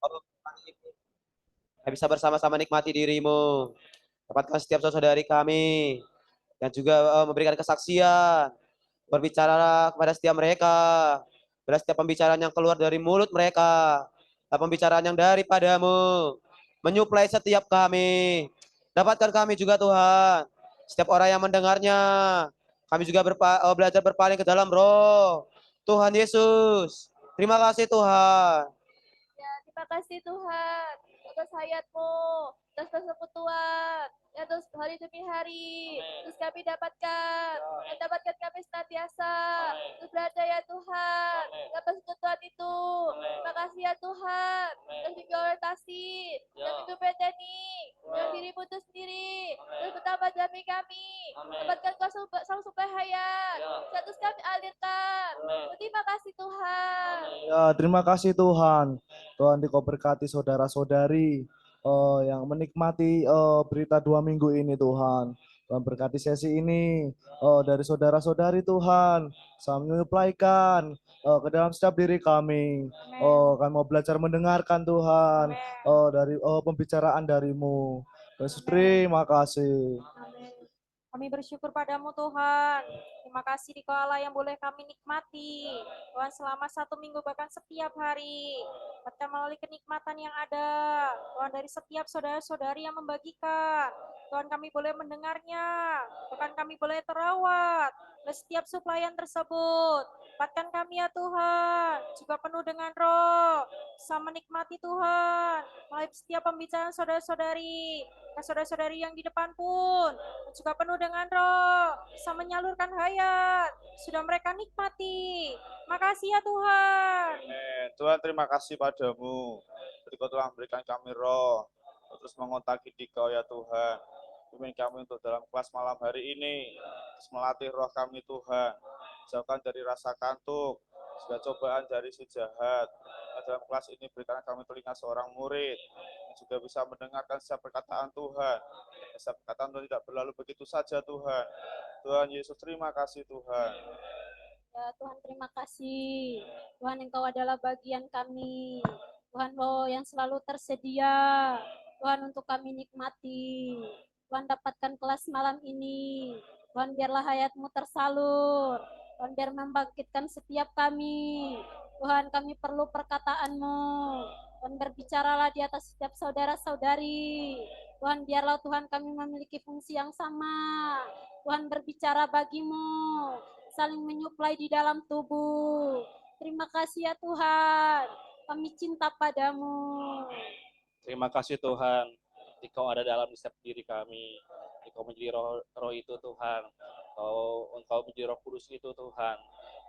Oh, kami bisa bersama-sama nikmati dirimu. Dapatkan setiap saudari kami yang juga memberikan kesaksian. Berbicaralah kepada setiap mereka. Bila setiap pembicaraan yang keluar dari mulut mereka, pembicaraan yang daripadamu, menyuplai setiap kami. Dapatkan kami juga Tuhan. Setiap orang yang mendengarnya, kami juga belajar berpaling ke dalam roh. Tuhan Yesus, terima kasih Tuhan. Ya, terima kasih Tuhan atas hayat-Mu, atas persekutuan, ya terus hari demi hari, terus kami dapatkan, dan dapatkan kami senantiasa, terus berada ya Tuhan, dan persekutuan itu. Terima kasih ya Tuhan, dan prioritasasi, dan hidup ini, dan dirimu itu sendiri, terus betapa demi kami, dapatkan sang sumber hayat, terus kami alirkan. Terima kasih Tuhan. Ya, terima kasih Tuhan. Tuhan Dikau berkati saudara-saudari yang menikmati berita 2 minggu ini Tuhan. Tuhan berkati sesi ini dari saudara-saudari Tuhan. Saya menyuplaikan ke dalam setiap diri kami. Kami mau belajar mendengarkan Tuhan dari pembicaraan darimu. Yesus, terima kasih. Kami bersyukur padamu Tuhan. Terima kasih di Allah yang boleh kami nikmati. Tuhan selama 1 minggu bahkan setiap hari. Bahkan melalui kenikmatan yang ada. Tuhan dari setiap saudara-saudari yang membagikan. Tuhan kami boleh mendengarnya. Bahkan kami boleh terawat. Oleh setiap suplaian tersebut. Dapatkan kami ya Tuhan. Juga penuh dengan roh. Bisa menikmati Tuhan. Melalui setiap pembicaraan saudara-saudari. Dan saudara-saudari yang di depan pun juga penuh dengan roh, bisa menyalurkan hayat, sudah mereka nikmati. Makasih ya Tuhan. Amin. Tuhan terima kasih padamu, ketika telah memberikan kami roh, terus mengontaki Dikau ya Tuhan. Pimpin kami untuk dalam kelas malam hari ini, terus melatih roh kami Tuhan, jauhkan dari rasa kantuk, segala cobaan dari si jahat. Dalam kelas ini berikan kami telinga seorang murid, yang juga bisa mendengarkan setiap perkataan Tuhan. Setiap perkataan Tuhan tidak berlalu begitu saja Tuhan. Tuhan Yesus terima kasih Tuhan. Ya Tuhan terima kasih. Tuhan Engkau adalah bagian kami. Tuhan yang selalu tersedia. Tuhan untuk kami nikmati. Tuhan dapatkan kelas malam ini. Tuhan biarlah hayat-Mu tersalur. Tuhan biar membangkitkan setiap kami. Tuhan kami perlu perkataan-Mu. Tuhan berbicaralah di atas setiap saudara-saudari. Tuhan biarlah Tuhan kami memiliki fungsi yang sama. Tuhan berbicara bagimu, saling menyuplai di dalam tubuh. Terima kasih ya Tuhan, kami cinta padamu. Terima kasih Tuhan, Engkau ada dalam setiap diri kami. Engkau menjadi roh itu Tuhan. Engkau menjadi Roh Kudus itu Tuhan.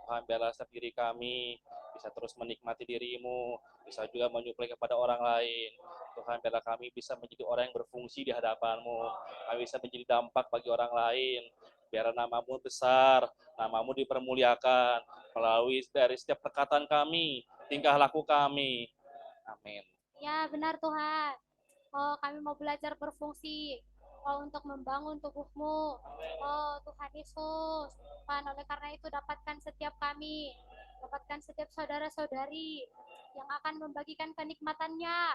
Tuhan biarlah setiap diri kami bisa terus menikmati dirimu, bisa juga menyuplai kepada orang lain. Tuhan biarlah kami bisa menjadi orang yang berfungsi di hadapan-Mu. Kami bisa menjadi dampak bagi orang lain. Biar nama-Mu besar, nama-Mu dipermuliakan melalui dari setiap perkataan kami, tingkah laku kami. Amin. Ya benar Tuhan. Kami mau belajar berfungsi untuk membangun tubuh-Mu. Tuhan Yesus. Tuhan, oleh karena itu dapatkan setiap kami, dapatkan setiap saudara-saudari yang akan membagikan kenikmatannya,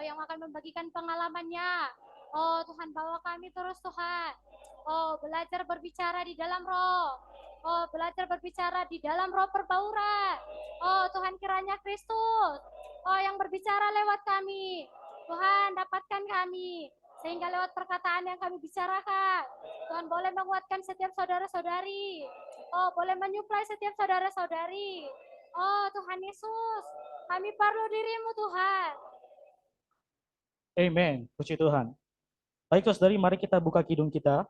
yang akan membagikan pengalamannya. Tuhan, bawa kami terus Tuhan. Belajar berbicara di dalam roh. Belajar berbicara di dalam roh perbauran. Tuhan, kiranya Kristus yang berbicara lewat kami. Tuhan, dapatkan kami, sehingga lewat perkataan yang kami bicarakan, Tuhan boleh menguatkan setiap saudara-saudari. Boleh menyuplai setiap saudara-saudari. Tuhan Yesus, kami perlu dirimu Tuhan. Amen. Puji Tuhan. Baik saudari, mari kita buka kidung kita.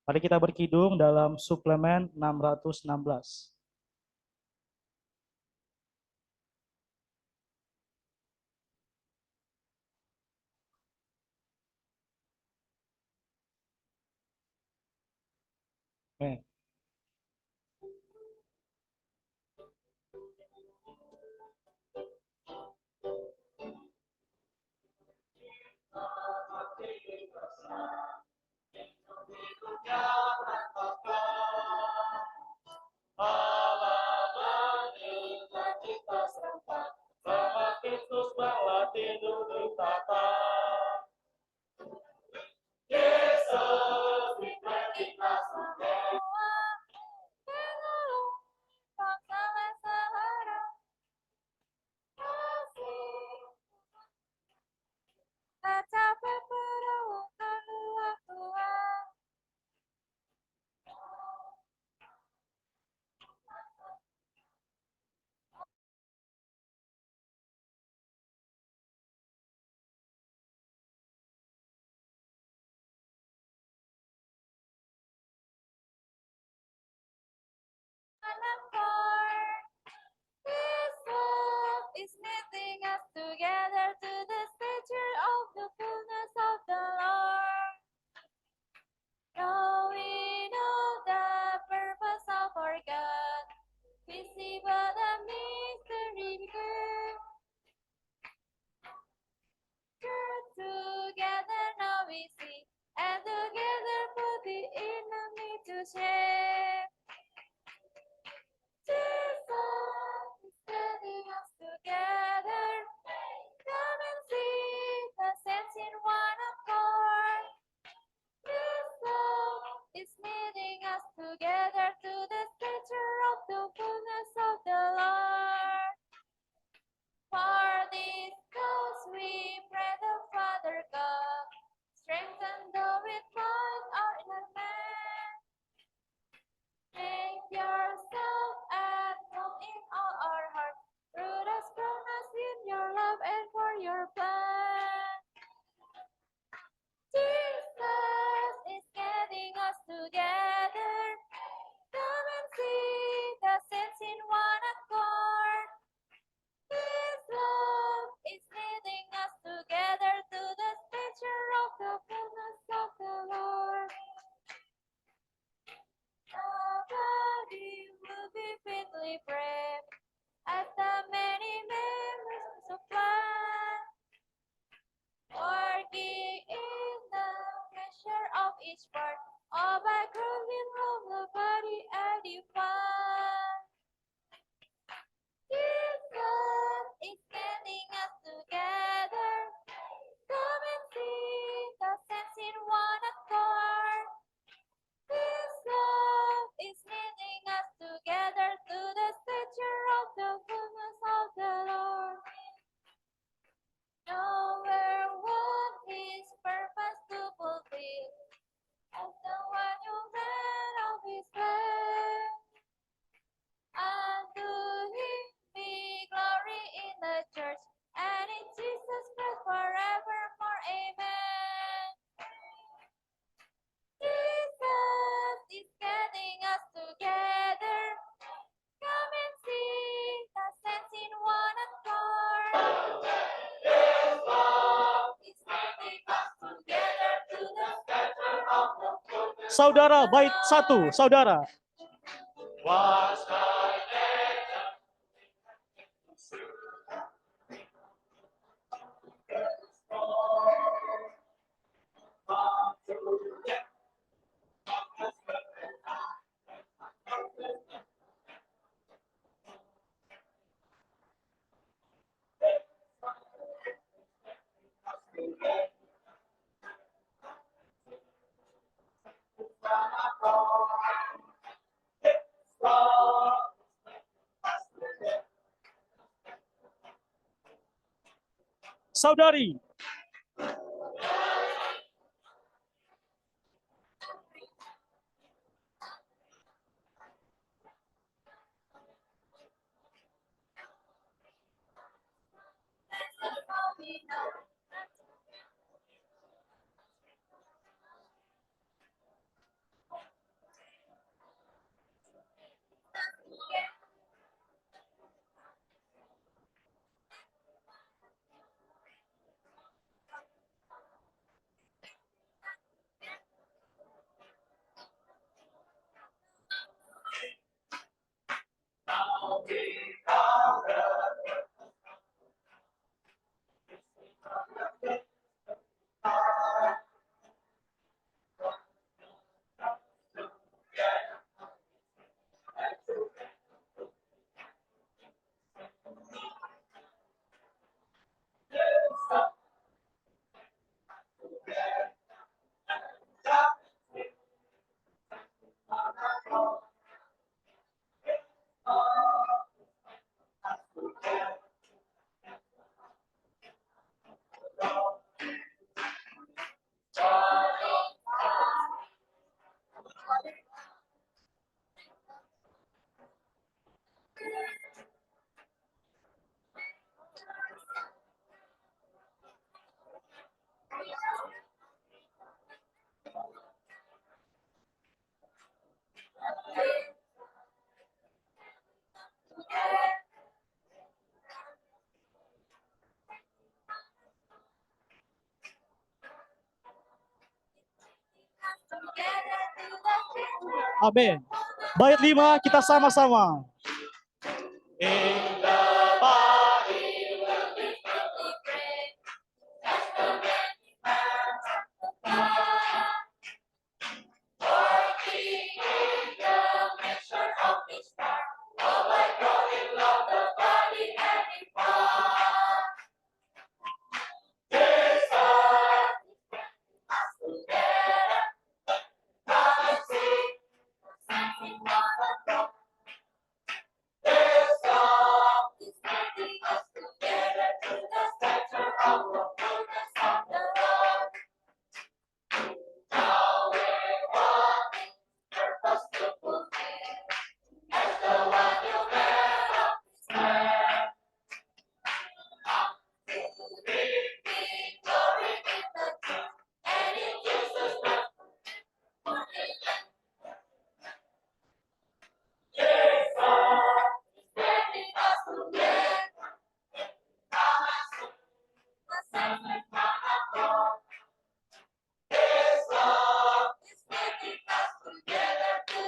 Mari kita berkidung dalam suplemen 616. Amen. Allah menikah kita serempak, sama Kristus hati duduk tata. Is knitting us together to the stature of the fullness of the Lord. Now we know the purpose of our God, visible the mystery became. Together now we see, and together put the enemy to shame. Jesus is getting us together. Come and see the saints in one accord. This love is knitting us together to the stature of the fullness of the Lord. For this cause we pray the Father God, strengthen the weak mind our inner man. Make yourself at home in all our hearts, root us, grown us in your love and for your plan. Jesus is getting us together. Come and see the saints in one accord. This love is knitting us together to the stature of the fullness of the Lord. Nobody will be fitly brave as the many members supply, working in the measure of each part, all by growing of the body edified. Jesus is getting us together. Come and see the saints in one accord. This love is knitting us together to the stature of the fullness of the Lord. Nowhere one His purpose to fulfill, as the one who ran of His land. Unto Him be glory in the church and in Jesus Christ forevermore. Amen. Jesus is getting us together. Come and see the saints in one accord. His love is getting us together to the center of the fullness. Saudara, bait 1, saudara. Saudari. Amin. Bait 5 kita sama-sama.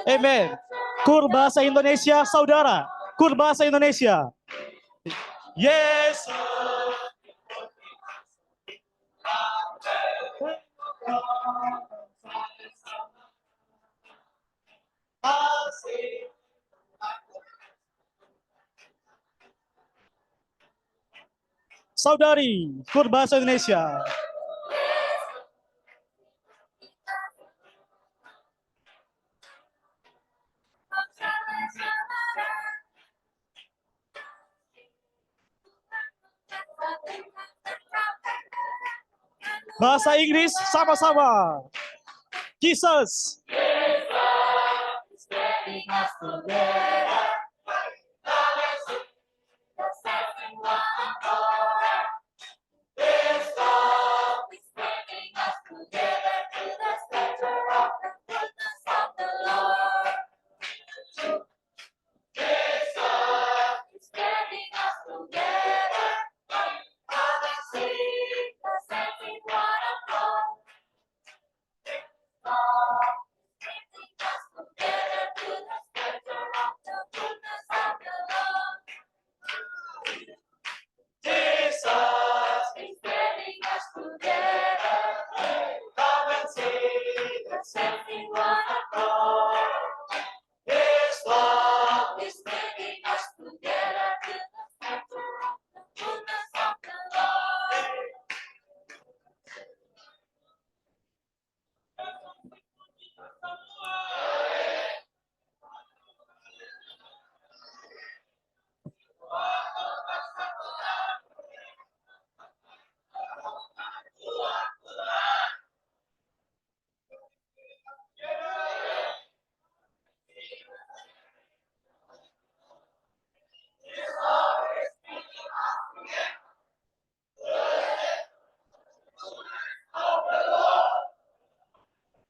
Amen. Kur bahasa Indonesia, saudara. Kur bahasa Indonesia. Yes. Saudari, kur bahasa Indonesia. Bahasa Inggris sama-sama. Jesus.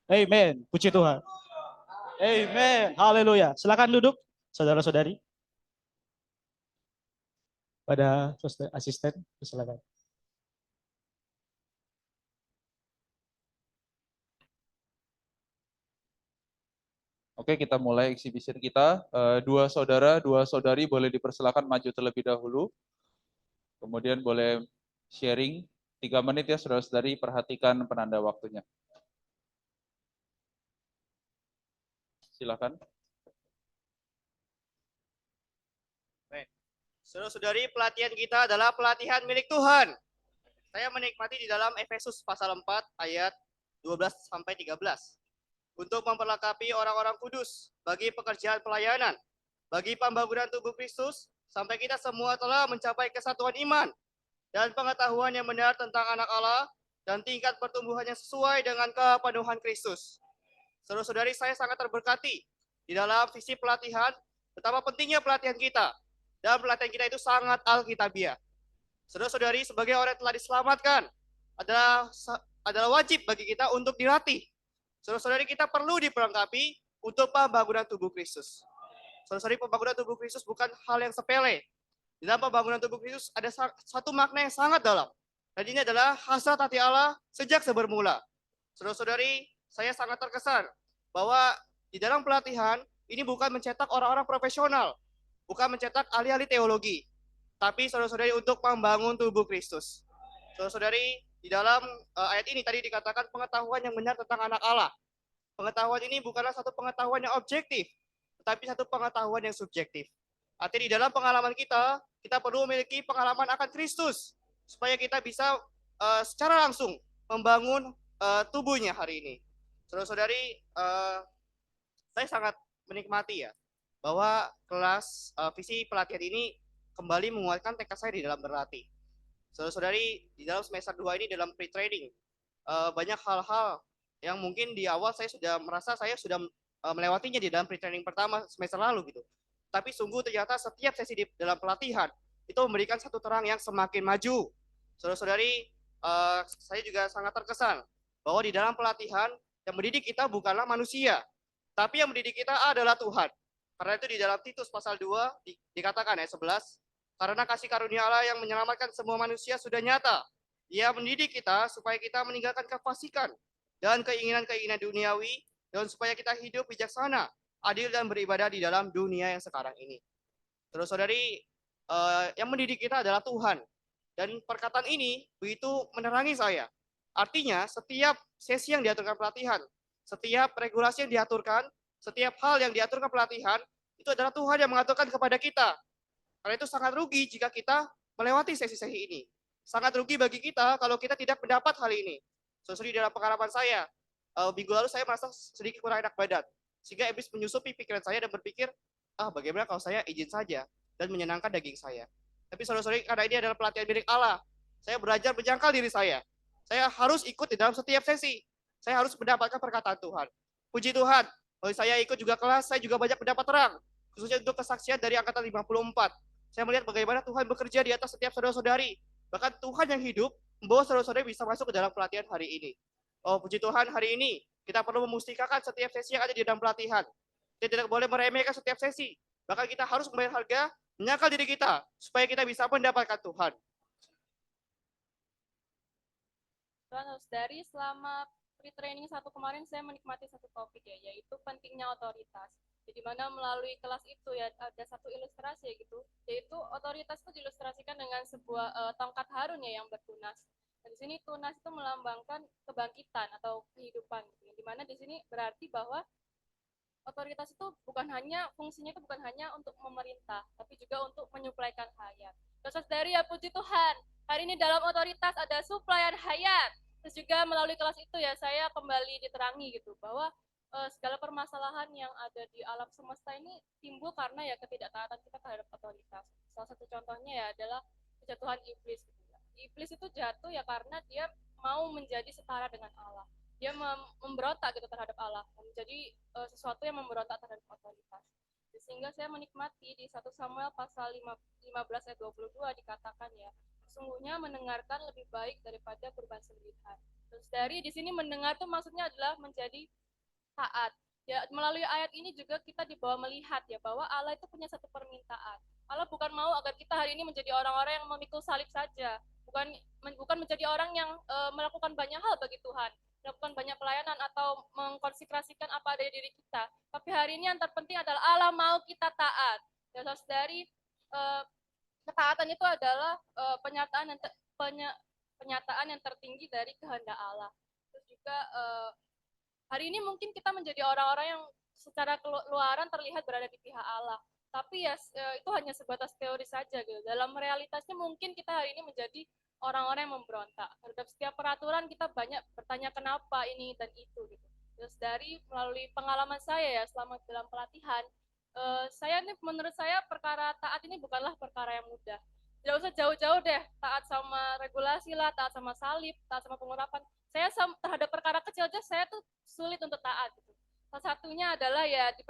Amen. Puji Tuhan. Amen. Haleluya. Silakan duduk, saudara-saudari. Pada asisten, silakan. Oke, kita mulai exhibition kita. Dua saudara, dua saudari boleh dipersilakan maju terlebih dahulu. Kemudian boleh sharing 3 menit ya, saudara-saudari, perhatikan penanda waktunya. Silakan. Saudara-saudari, pelatihan kita adalah pelatihan milik Tuhan. Saya menikmati di dalam Efesus pasal 4 ayat 12 sampai 13. Untuk memperlengkapi orang-orang kudus bagi pekerjaan pelayanan, bagi pembangunan tubuh Kristus, sampai kita semua telah mencapai kesatuan iman dan pengetahuan yang benar tentang anak Allah dan tingkat pertumbuhan yang sesuai dengan kepenuhan Kristus. Saudara-saudari, saya sangat terberkati di dalam visi pelatihan, betapa pentingnya pelatihan kita. Dan pelatihan kita itu sangat alkitabiah. Saudara-saudari, sebagai orang yang telah diselamatkan, adalah wajib bagi kita untuk dilatih. Saudara-saudari, kita perlu diperlengkapi untuk pembangunan tubuh Kristus. Saudara-saudari, pembangunan tubuh Kristus bukan hal yang sepele. Di dalam pembangunan tubuh Kristus ada satu makna yang sangat dalam. Dan ini adalah hasrat hati Allah sejak sebermula. Saudara-saudari, saya sangat terkesan bahwa di dalam pelatihan ini bukan mencetak orang-orang profesional, bukan mencetak ahli-ahli teologi, tapi saudara-saudari untuk membangun tubuh Kristus. Saudara-saudari, di dalam ayat ini tadi dikatakan pengetahuan yang benar tentang anak Allah. Pengetahuan ini bukanlah satu pengetahuan yang objektif, tetapi satu pengetahuan yang subjektif. Artinya di dalam pengalaman kita perlu memiliki pengalaman akan Kristus, supaya kita bisa secara langsung membangun tubuhnya hari ini. Saudara-saudari, saya sangat menikmati ya, bahwa kelas visi pelatihan ini kembali menguatkan tekad saya di dalam berlatih. Saudara-saudari, di dalam semester 2 ini dalam pre-training, banyak hal-hal yang mungkin di awal saya sudah merasa saya sudah melewatinya di dalam pre-training pertama semester lalu gitu. Tapi sungguh ternyata setiap sesi di dalam pelatihan itu memberikan satu terang yang semakin maju. Saudara-saudari, saya juga sangat terkesan bahwa di dalam pelatihan yang mendidik kita bukanlah manusia, tapi yang mendidik kita adalah Tuhan. Karena itu di dalam Titus pasal 2 dikatakan ayat 11, karena kasih karunia Allah yang menyelamatkan semua manusia sudah nyata. Dia mendidik kita supaya kita meninggalkan kefasikan dan keinginan-keinginan duniawi, dan supaya kita hidup bijaksana, adil dan beribadah di dalam dunia yang sekarang ini. Terus saudari, yang mendidik kita adalah Tuhan. Dan perkataan ini begitu menerangi saya. Artinya setiap sesi yang diaturkan pelatihan, setiap regulasi yang diaturkan, setiap hal yang diaturkan pelatihan, itu adalah Tuhan yang mengaturkan kepada kita. Karena itu sangat rugi jika kita melewati sesi-sesi ini. Sangat rugi bagi kita kalau kita tidak mendapat hal ini. Sesuai dalam pengalaman saya, minggu lalu saya merasa sedikit kurang enak badan. Sehingga iblis menyusupi pikiran saya dan berpikir, bagaimana kalau saya izin saja dan menyenangkan daging saya. Tapi saudara-saudari, karena ini adalah pelatihan milik Allah, saya belajar menjangkal diri saya. Saya harus ikut di dalam setiap sesi. Saya harus mendapatkan perkataan Tuhan. Puji Tuhan, kalau saya ikut juga kelas, saya juga banyak mendapat terang. Khususnya untuk kesaksian dari angkatan 54. Saya melihat bagaimana Tuhan bekerja di atas setiap saudara-saudari. Bahkan Tuhan yang hidup membawa saudara-saudari bisa masuk ke dalam pelatihan hari ini. Oh, puji Tuhan, hari ini kita perlu memustikakan setiap sesi yang ada di dalam pelatihan. Kita tidak boleh meremehkan setiap sesi. Bahkan kita harus membayar harga, menyangkal diri kita, supaya kita bisa mendapatkan Tuhan. Saudari, selama pre-training satu kemarin saya menikmati satu topik ya, yaitu pentingnya otoritas. Jadi mana melalui kelas itu ya ada satu ilustrasi ya gitu, yaitu otoritas itu diilustrasikan dengan sebuah tongkat Harun ya yang bertunas. Dan di sini tunas itu melambangkan kebangkitan atau kehidupan gitu. Di mana di sini berarti bahwa otoritas itu bukan hanya fungsinya itu bukan hanya untuk memerintah, tapi juga untuk menyuplaikan hayat. Terus dari ya puji Tuhan, hari ini dalam otoritas ada suplaian hayat. Terus juga melalui kelas itu ya saya kembali diterangi gitu bahwa segala permasalahan yang ada di alam semesta ini timbul karena ya ketidaktaatan kita terhadap otoritas. Salah satu contohnya ya adalah kejatuhan iblis. Gitu ya. Iblis itu jatuh ya karena dia mau menjadi setara dengan Allah. Dia memberontak gitu terhadap Allah, menjadi sesuatu yang memberontak terhadap otoritas. Sehingga saya menikmati di 1 Samuel pasal 15 ayat 22 dikatakan ya, sesungguhnya mendengarkan lebih baik daripada kurban sembelihan. Terus dari di sini mendengar itu maksudnya adalah menjadi taat. Ya, melalui ayat ini juga kita dibawa melihat ya bahwa Allah itu punya satu permintaan. Allah bukan mau agar kita hari ini menjadi orang-orang yang memikul salib saja, bukan menjadi orang yang melakukan banyak hal bagi Tuhan, melakukan banyak pelayanan atau mengkonsekrasikan apa ada di diri kita. Tapi hari ini yang terpenting adalah Allah mau kita taat. Ya, saudari, ketaatan itu adalah penyataan yang tertinggi dari kehendak Allah. Terus juga hari ini mungkin kita menjadi orang-orang yang secara keluaran terlihat berada di pihak Allah. Tapi ya itu hanya sebatas teori saja gitu. Dalam realitasnya mungkin kita hari ini menjadi orang-orang yang memberontak. Terhadap setiap peraturan kita banyak bertanya kenapa ini dan itu gitu. Terus dari melalui pengalaman saya ya selama dalam pelatihan, menurut saya perkara taat ini bukanlah perkara yang mudah. Tidak usah jauh-jauh deh, taat sama regulasi lah, taat sama salib, taat sama pengurapan. Saya terhadap perkara kecil aja saya tuh sulit untuk taat gitu. Salah satunya adalah ya di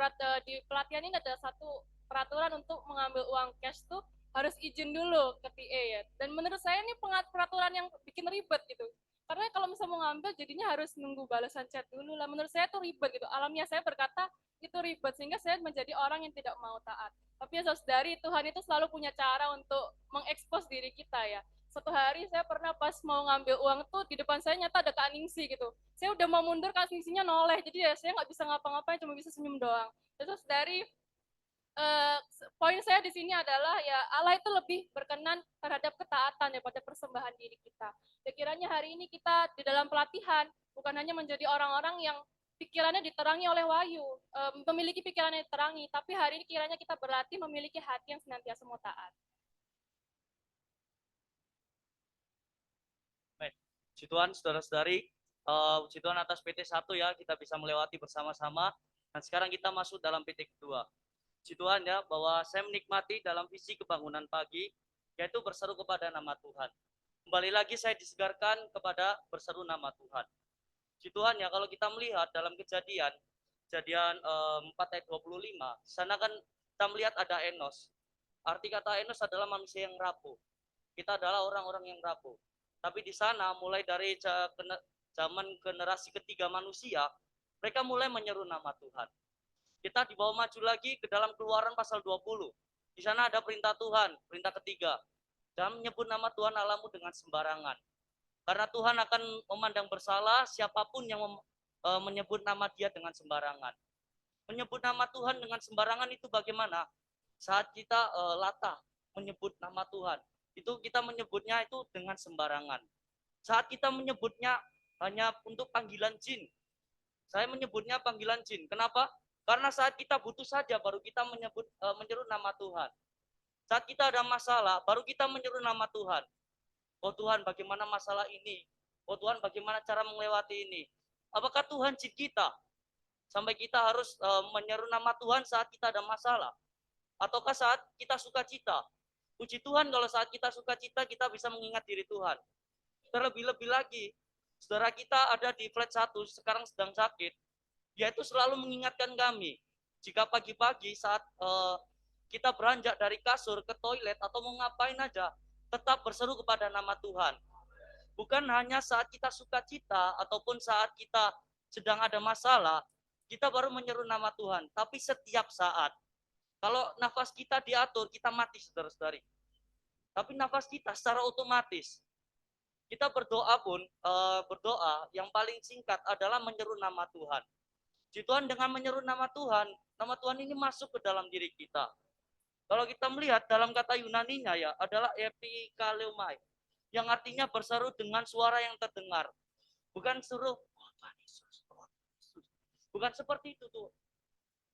pelatihan ini ada satu peraturan untuk mengambil uang cash tuh harus izin dulu ke TA ya. Dan menurut saya ini peraturan yang bikin ribet gitu. Karena kalau misalnya mau ngambil jadinya harus nunggu balasan chat dulu lah. Menurut saya tuh ribet gitu. Alamiah saya berkata itu ribet sehingga saya menjadi orang yang tidak mau taat. Tapi ya saudari, Tuhan itu selalu punya cara untuk mengekspos diri kita ya. Suatu hari saya pernah pas mau ngambil uang tuh di depan saya nyata ada Kak Ningsi gitu. saya udah mau mundur, kasih noleh, jadi ya saya nggak bisa ngapa-ngapain, cuma bisa senyum doang. Terus dari poin saya di sini adalah ya Allah itu lebih berkenan terhadap ketaatan daripada persembahan diri kita. Ya kiranya hari ini kita di dalam pelatihan bukan hanya menjadi orang-orang yang pikirannya diterangi oleh wahyu, memiliki pikiran yang diterangi, tapi hari ini kiranya kita berlatih memiliki hati yang senantiasa mau taat. Baik, puji Tuhan saudara-saudari, puji Tuhan atas PT 1 ya, kita bisa melewati bersama-sama. Dan sekarang kita masuk dalam PT kedua. Puji Tuhan ya, bahwa saya menikmati dalam visi kebangunan pagi, yaitu berseru kepada nama Tuhan. Kembali lagi saya disegarkan kepada berseru nama Tuhan. Puji Tuhan ya, kalau kita melihat dalam kejadian 4 ayat 25, sana kan kita melihat ada Enos. Arti kata Enos adalah manusia yang rapuh. Kita adalah orang-orang yang rapuh. Tapi di sana mulai dari zaman generasi ketiga manusia, mereka mulai menyeru nama Tuhan. Kita dibawa maju lagi ke dalam Keluaran pasal 20. Di sana ada perintah Tuhan, perintah ketiga. Jangan menyebut nama Tuhan Allahmu dengan sembarangan. Karena Tuhan akan memandang bersalah siapapun yang menyebut nama Dia dengan sembarangan. Menyebut nama Tuhan dengan sembarangan itu bagaimana? Saat kita latah menyebut nama Tuhan, itu kita menyebutnya itu dengan sembarangan. Saat kita menyebutnya hanya untuk panggilan jin, saya menyebutnya panggilan jin. Kenapa? Karena saat kita butuh saja baru kita menyeru nama Tuhan. Saat kita ada masalah, baru kita menyeru nama Tuhan. Oh Tuhan, bagaimana masalah ini? Oh Tuhan, bagaimana cara melewati ini? Apakah Tuhan jin kita? Sampai kita harus menyeru nama Tuhan saat kita ada masalah? Ataukah saat kita sukacita? Puji Tuhan kalau saat kita sukacita kita bisa mengingat diri Tuhan. Terlebih-lebih lagi, saudara kita ada di flat 1 sekarang sedang sakit, dia itu selalu mengingatkan kami, jika pagi-pagi saat kita beranjak dari kasur ke toilet atau mau ngapain aja, tetap berseru kepada nama Tuhan. Bukan hanya saat kita sukacita ataupun saat kita sedang ada masalah, kita baru menyeru nama Tuhan, tapi setiap saat. Kalau nafas kita diatur, kita mati saudara-saudari. Tapi nafas kita secara otomatis. Kita berdoa pun, berdoa yang paling singkat adalah menyeru nama Tuhan. Puji Tuhan, dengan menyeru nama Tuhan ini masuk ke dalam diri kita. Kalau kita melihat dalam kata Yunaninya ya, adalah epikaleomai, yang artinya berseru dengan suara yang terdengar. Bukan seru, oh Tuhan Yesus, oh Yesus. Bukan seperti itu tuh.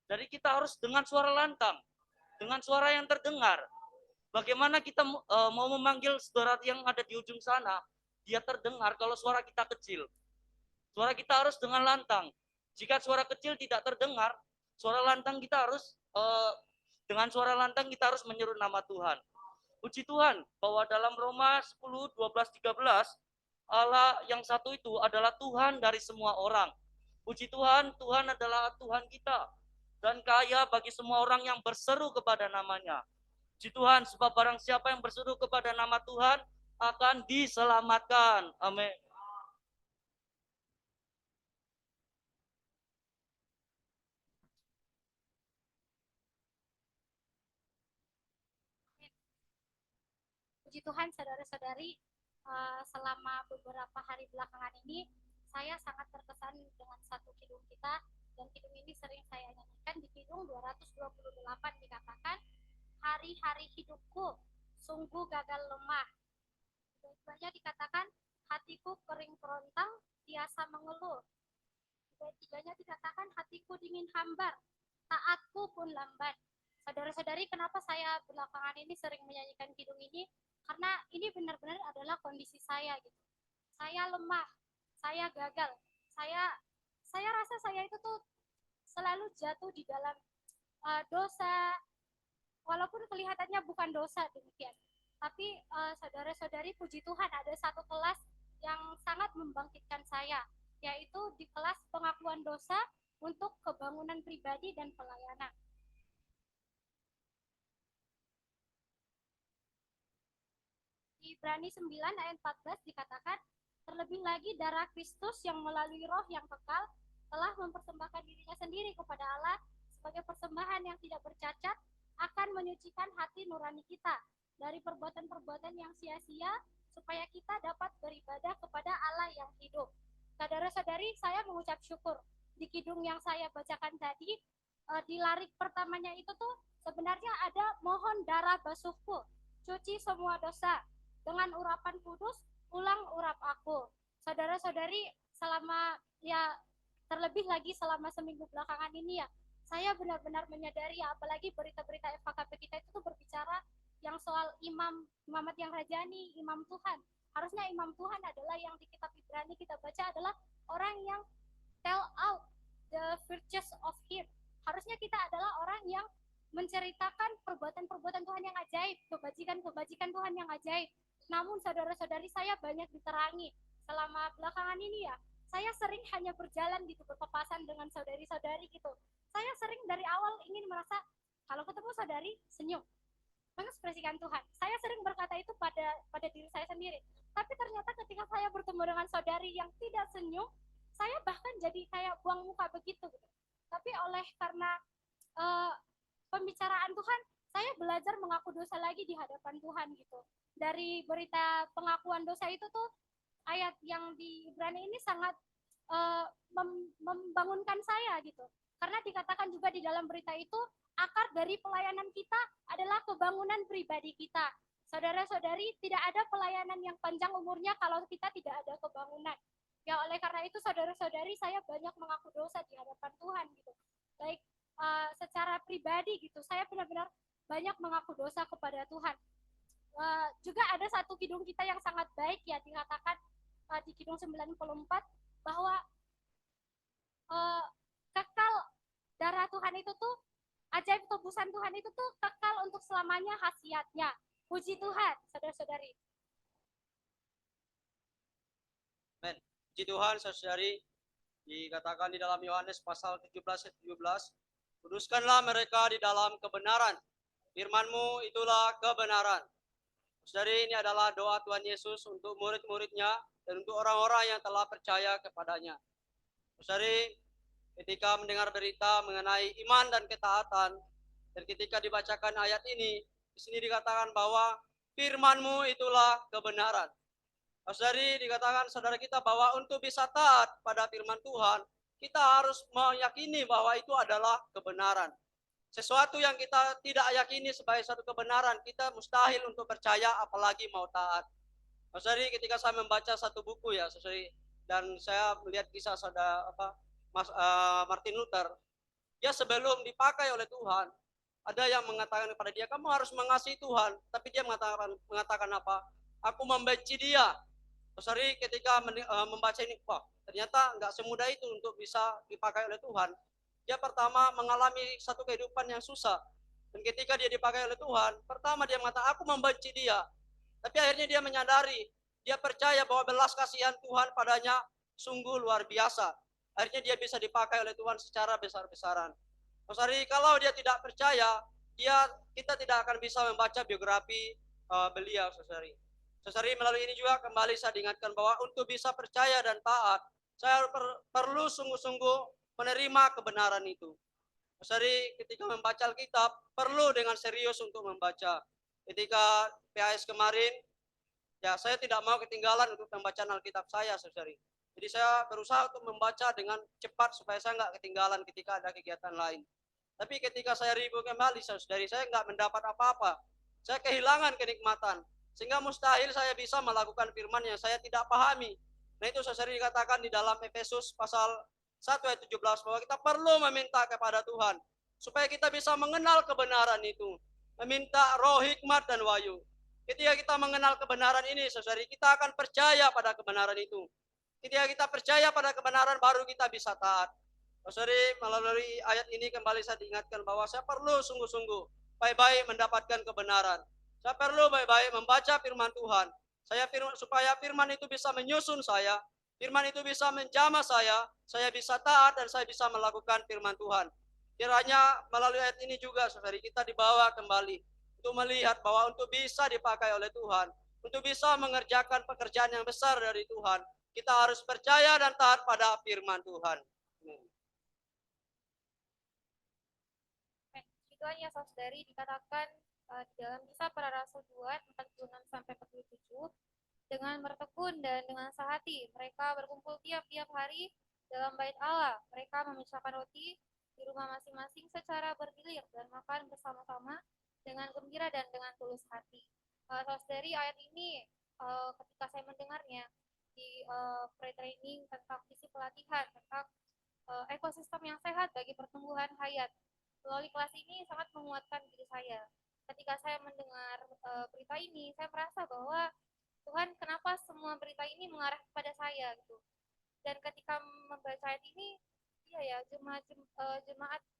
Jadi kita harus dengan suara lantang, dengan suara yang terdengar. Bagaimana kita mau memanggil saudara yang ada di ujung sana, dia terdengar kalau suara kita kecil. Suara kita harus dengan lantang. Jika suara kecil tidak terdengar, suara lantang kita harus dengan suara lantang kita harus menyeru nama Tuhan. Puji Tuhan bahwa dalam Roma 10, 12, 13, Allah yang satu itu adalah Tuhan dari semua orang. Puji Tuhan, Tuhan adalah Tuhan kita. Dan kaya bagi semua orang yang berseru kepada namanya. Puji Tuhan, sebab barang siapa yang berseru kepada nama Tuhan akan diselamatkan. Amin. Puji Tuhan, saudara-saudari, selama beberapa hari belakangan ini, saya sangat terkesan dengan satu kidung kita, dan kidung ini sering saya nyanyikan. Di kidung 228 dikatakan, hari-hari hidupku sungguh gagal lemah. Kedua-duanya dikatakan, hatiku kering kerontang, biasa mengeluh. Kedua-tiganya dikatakan, hatiku dingin hambar, taatku pun lamban. Saudara-saudari, kenapa saya belakangan ini sering menyanyikan kidung ini? Karena ini benar-benar adalah kondisi saya gitu. Saya lemah, saya gagal, saya rasa saya itu tuh selalu jatuh di dalam dosa, walaupun kelihatannya bukan dosa demikian. Tapi saudara-saudari, puji Tuhan ada satu kelas yang sangat membangkitkan saya, yaitu di kelas pengakuan dosa untuk kebangunan pribadi dan pelayanan. Di Ibrani 9 ayat 14 dikatakan, terlebih lagi darah Kristus yang melalui roh yang kekal telah mempersembahkan dirinya sendiri kepada Allah sebagai persembahan yang tidak bercacat, akan menyucikan hati nurani kita dari perbuatan-perbuatan yang sia-sia, supaya kita dapat beribadah kepada Allah yang hidup. Saudara-saudari, saya mengucap syukur di kidung yang saya bacakan tadi, di larik pertamanya itu tuh sebenarnya ada mohon darah basuhku, cuci semua dosa, dengan urapan kudus, ulang urap aku. Saudara-saudari, selama ya terlebih lagi selama seminggu belakangan ini ya, saya benar-benar menyadari ya, apalagi berita-berita FKKP kita itu tuh berbicara yang soal imamat yang rajani, imam Tuhan. Harusnya imam Tuhan adalah yang di kitab Ibrani kita baca adalah orang yang tell out the virtues of him. Harusnya kita adalah orang yang menceritakan perbuatan-perbuatan Tuhan yang ajaib, kebajikan-kebajikan Tuhan yang ajaib. Namun saudara-saudari, saya banyak diterangi selama belakangan ini ya. Saya sering hanya berjalan gitu, berpapasan dengan saudari-saudari gitu. Saya sering dari awal ingin merasa kalau ketemu saudari senyum, mengekspresikan Tuhan. Saya sering berkata itu pada diri saya sendiri. Tapi ternyata ketika saya bertemu dengan saudari yang tidak senyum, saya bahkan jadi kayak buang muka begitu. Gitu. Tapi karena pembicaraan Tuhan, saya belajar mengaku dosa lagi di hadapan Tuhan gitu. Dari berita pengakuan dosa itu tuh, ayat yang di Ibrani ini sangat membangunkan saya gitu. Karena dikatakan juga di dalam berita itu, akar dari pelayanan kita adalah kebangunan pribadi kita. Saudara-saudari, tidak ada pelayanan yang panjang umurnya kalau kita tidak ada kebangunan. Ya oleh karena itu saudara-saudari, saya banyak mengaku dosa di hadapan Tuhan gitu. Baik secara pribadi gitu, saya benar-benar banyak mengaku dosa kepada Tuhan. Juga ada satu kidung kita yang sangat baik ya, dikatakan di kidung 94 bahwa kekal darah Tuhan itu tuh, ajaib tebusan Tuhan itu tuh kekal untuk selamanya khasiatnya. Puji Tuhan, saudara-saudari. Amin. Puji Tuhan, saudari, dikatakan di dalam Yohanes pasal 17 ayat 17, kuduskanlah mereka di dalam kebenaran. Firman-Mu itulah kebenaran. Saudari, ini adalah doa Tuhan Yesus untuk murid-muridnya dan untuk orang-orang yang telah percaya kepadanya. Saudari, ketika mendengar berita mengenai iman dan ketaatan, dan ketika dibacakan ayat ini, di sini dikatakan bahwa firman-Mu itulah kebenaran. Saudari, dikatakan saudara kita bahwa untuk bisa taat pada firman Tuhan, kita harus meyakini bahwa itu adalah kebenaran. Sesuatu yang kita tidak yakini sebagai satu kebenaran, kita mustahil untuk percaya apalagi mau taat. Saudari, ketika saya membaca satu buku ya, saudari, dan saya melihat kisah saudara Martin Luther, dia sebelum dipakai oleh Tuhan, ada yang mengatakan kepada dia, kamu harus mengasihi Tuhan, tapi dia mengatakan apa? Aku membenci dia. Saudari, ketika membaca ini, wah, ternyata nggak semudah itu untuk bisa dipakai oleh Tuhan. Dia pertama mengalami satu kehidupan yang susah, dan ketika dia dipakai oleh Tuhan, pertama dia mengatakan, aku membenci dia. Tapi akhirnya dia menyadari, dia percaya bahwa belas kasihan Tuhan padanya sungguh luar biasa. Akhirnya dia bisa dipakai oleh Tuhan secara besar-besaran. Saudari, kalau dia tidak percaya, kita tidak akan bisa membaca biografi beliau, saudari. Saudari, melalui ini juga kembali saya diingatkan bahwa untuk bisa percaya dan taat, saya perlu sungguh-sungguh menerima kebenaran itu. Saudari, ketika membaca Alkitab, perlu dengan serius untuk membaca. Ketika PAS kemarin, ya saya tidak mau ketinggalan untuk pembacaan Alkitab saya, saudari. Jadi saya berusaha untuk membaca dengan cepat supaya saya nggak ketinggalan ketika ada kegiatan lain. Tapi ketika saya review kembali, saudari, saya nggak mendapat apa-apa. Saya kehilangan kenikmatan. Sehingga mustahil saya bisa melakukan firman yang saya tidak pahami. Nah itu saudari dikatakan di dalam Efesus pasal 1 ayat 17 bahwa kita perlu meminta kepada Tuhan supaya kita bisa mengenal kebenaran itu. Meminta roh hikmat dan wahyu. Ketika kita mengenal kebenaran ini, saudari, kita akan percaya pada kebenaran itu. Ketika kita percaya pada kebenaran, baru kita bisa taat. Saudari, melalui ayat ini kembali saya diingatkan bahwa saya perlu sungguh-sungguh baik-baik mendapatkan kebenaran. Saya perlu baik-baik membaca firman Tuhan. Supaya firman itu bisa menyusun saya, firman itu bisa menjamah saya bisa taat dan saya bisa melakukan firman Tuhan. Kiranya melalui ayat ini juga, saudari, kita dibawa kembali untuk melihat bahwa untuk bisa dipakai oleh Tuhan, untuk bisa mengerjakan pekerjaan yang besar dari Tuhan, kita harus percaya dan taat pada firman Tuhan. Tuhan ya saudari, dikatakan di dalam Kisah Para Rasul 2 46 sampai 47, dengan bertekun dan dengan sehati. Mereka berkumpul tiap-tiap hari dalam bait Allah. Mereka memecahkan roti di rumah masing-masing secara bergilir dan makan bersama-sama dengan gembira dan dengan tulus hati. Dari ayat ini, ketika saya mendengarnya di pre-training tentang visi pelatihan, tentang ekosistem yang sehat bagi pertumbuhan hayat. Melalui kelas ini sangat menguatkan diri saya. Ketika saya mendengar berita ini, saya merasa bahwa Tuhan, kenapa semua berita ini mengarah kepada saya gitu. Dan ketika membaca ayat ini, iya ya, jemaat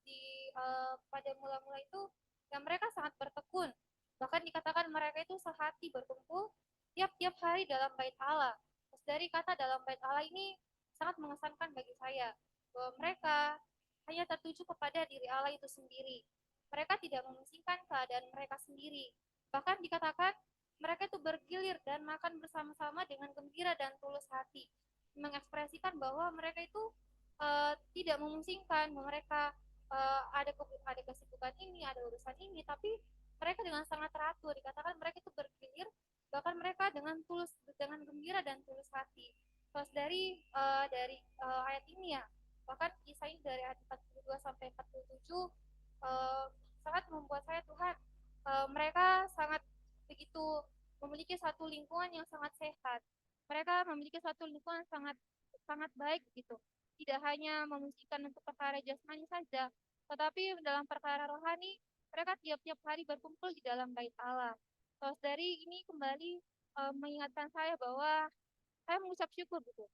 di pada mula-mula itu, ya mereka sangat bertekun. Bahkan dikatakan mereka itu sehati berkumpul tiap-tiap hari dalam bait Allah. Terus dari kata dalam bait Allah ini sangat mengesankan bagi saya bahwa mereka hanya tertuju kepada diri Allah itu sendiri. Mereka tidak memusingkan keadaan mereka sendiri. Bahkan dikatakan mereka itu bergilir dan makan bersama-sama dengan gembira dan tulus hati, mengekspresikan bahwa mereka itu tidak memusingkan, mereka ada kesibukan ini, ada urusan ini, tapi mereka dengan sangat teratur. Dikatakan mereka itu bergilir, bahkan mereka dengan tulus, dengan gembira dan tulus hati. Terus dari ayat ini ya, bahkan kisah ini dari ayat 42 sampai 47 sangat membuat saya, Tuhan, mereka sangat begitu memiliki satu lingkungan yang sangat sehat. Mereka memiliki satu lingkungan sangat sangat baik gitu. Tidak hanya memujikan untuk perkara jasmani saja, tetapi dalam perkara rohani mereka tiap-tiap hari berkumpul di dalam bait Allah. Terus dari ini kembali mengingatkan saya bahwa saya mengucap syukur gitu.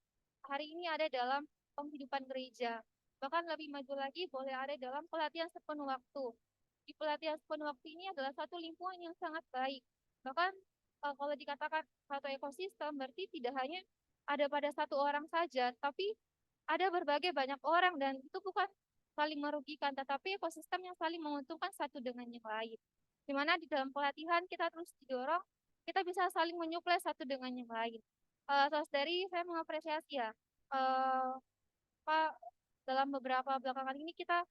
Hari ini ada dalam penghidupan gereja. Bahkan lebih maju lagi boleh ada dalam pelatihan sepenuh waktu. Di pelatihan sepenuh waktu ini adalah satu lingkungan yang sangat baik. Bahkan kalau dikatakan satu ekosistem berarti tidak hanya ada pada satu orang saja, tapi ada berbagai banyak orang dan itu bukan saling merugikan, tetapi ekosistem yang saling menguntungkan satu dengan yang lain. Di mana di dalam pelatihan kita terus didorong, kita bisa saling menyuplai satu dengan yang lain. Terus dari saya mengapresiasi ya, Pak, dalam beberapa belakangan ini kita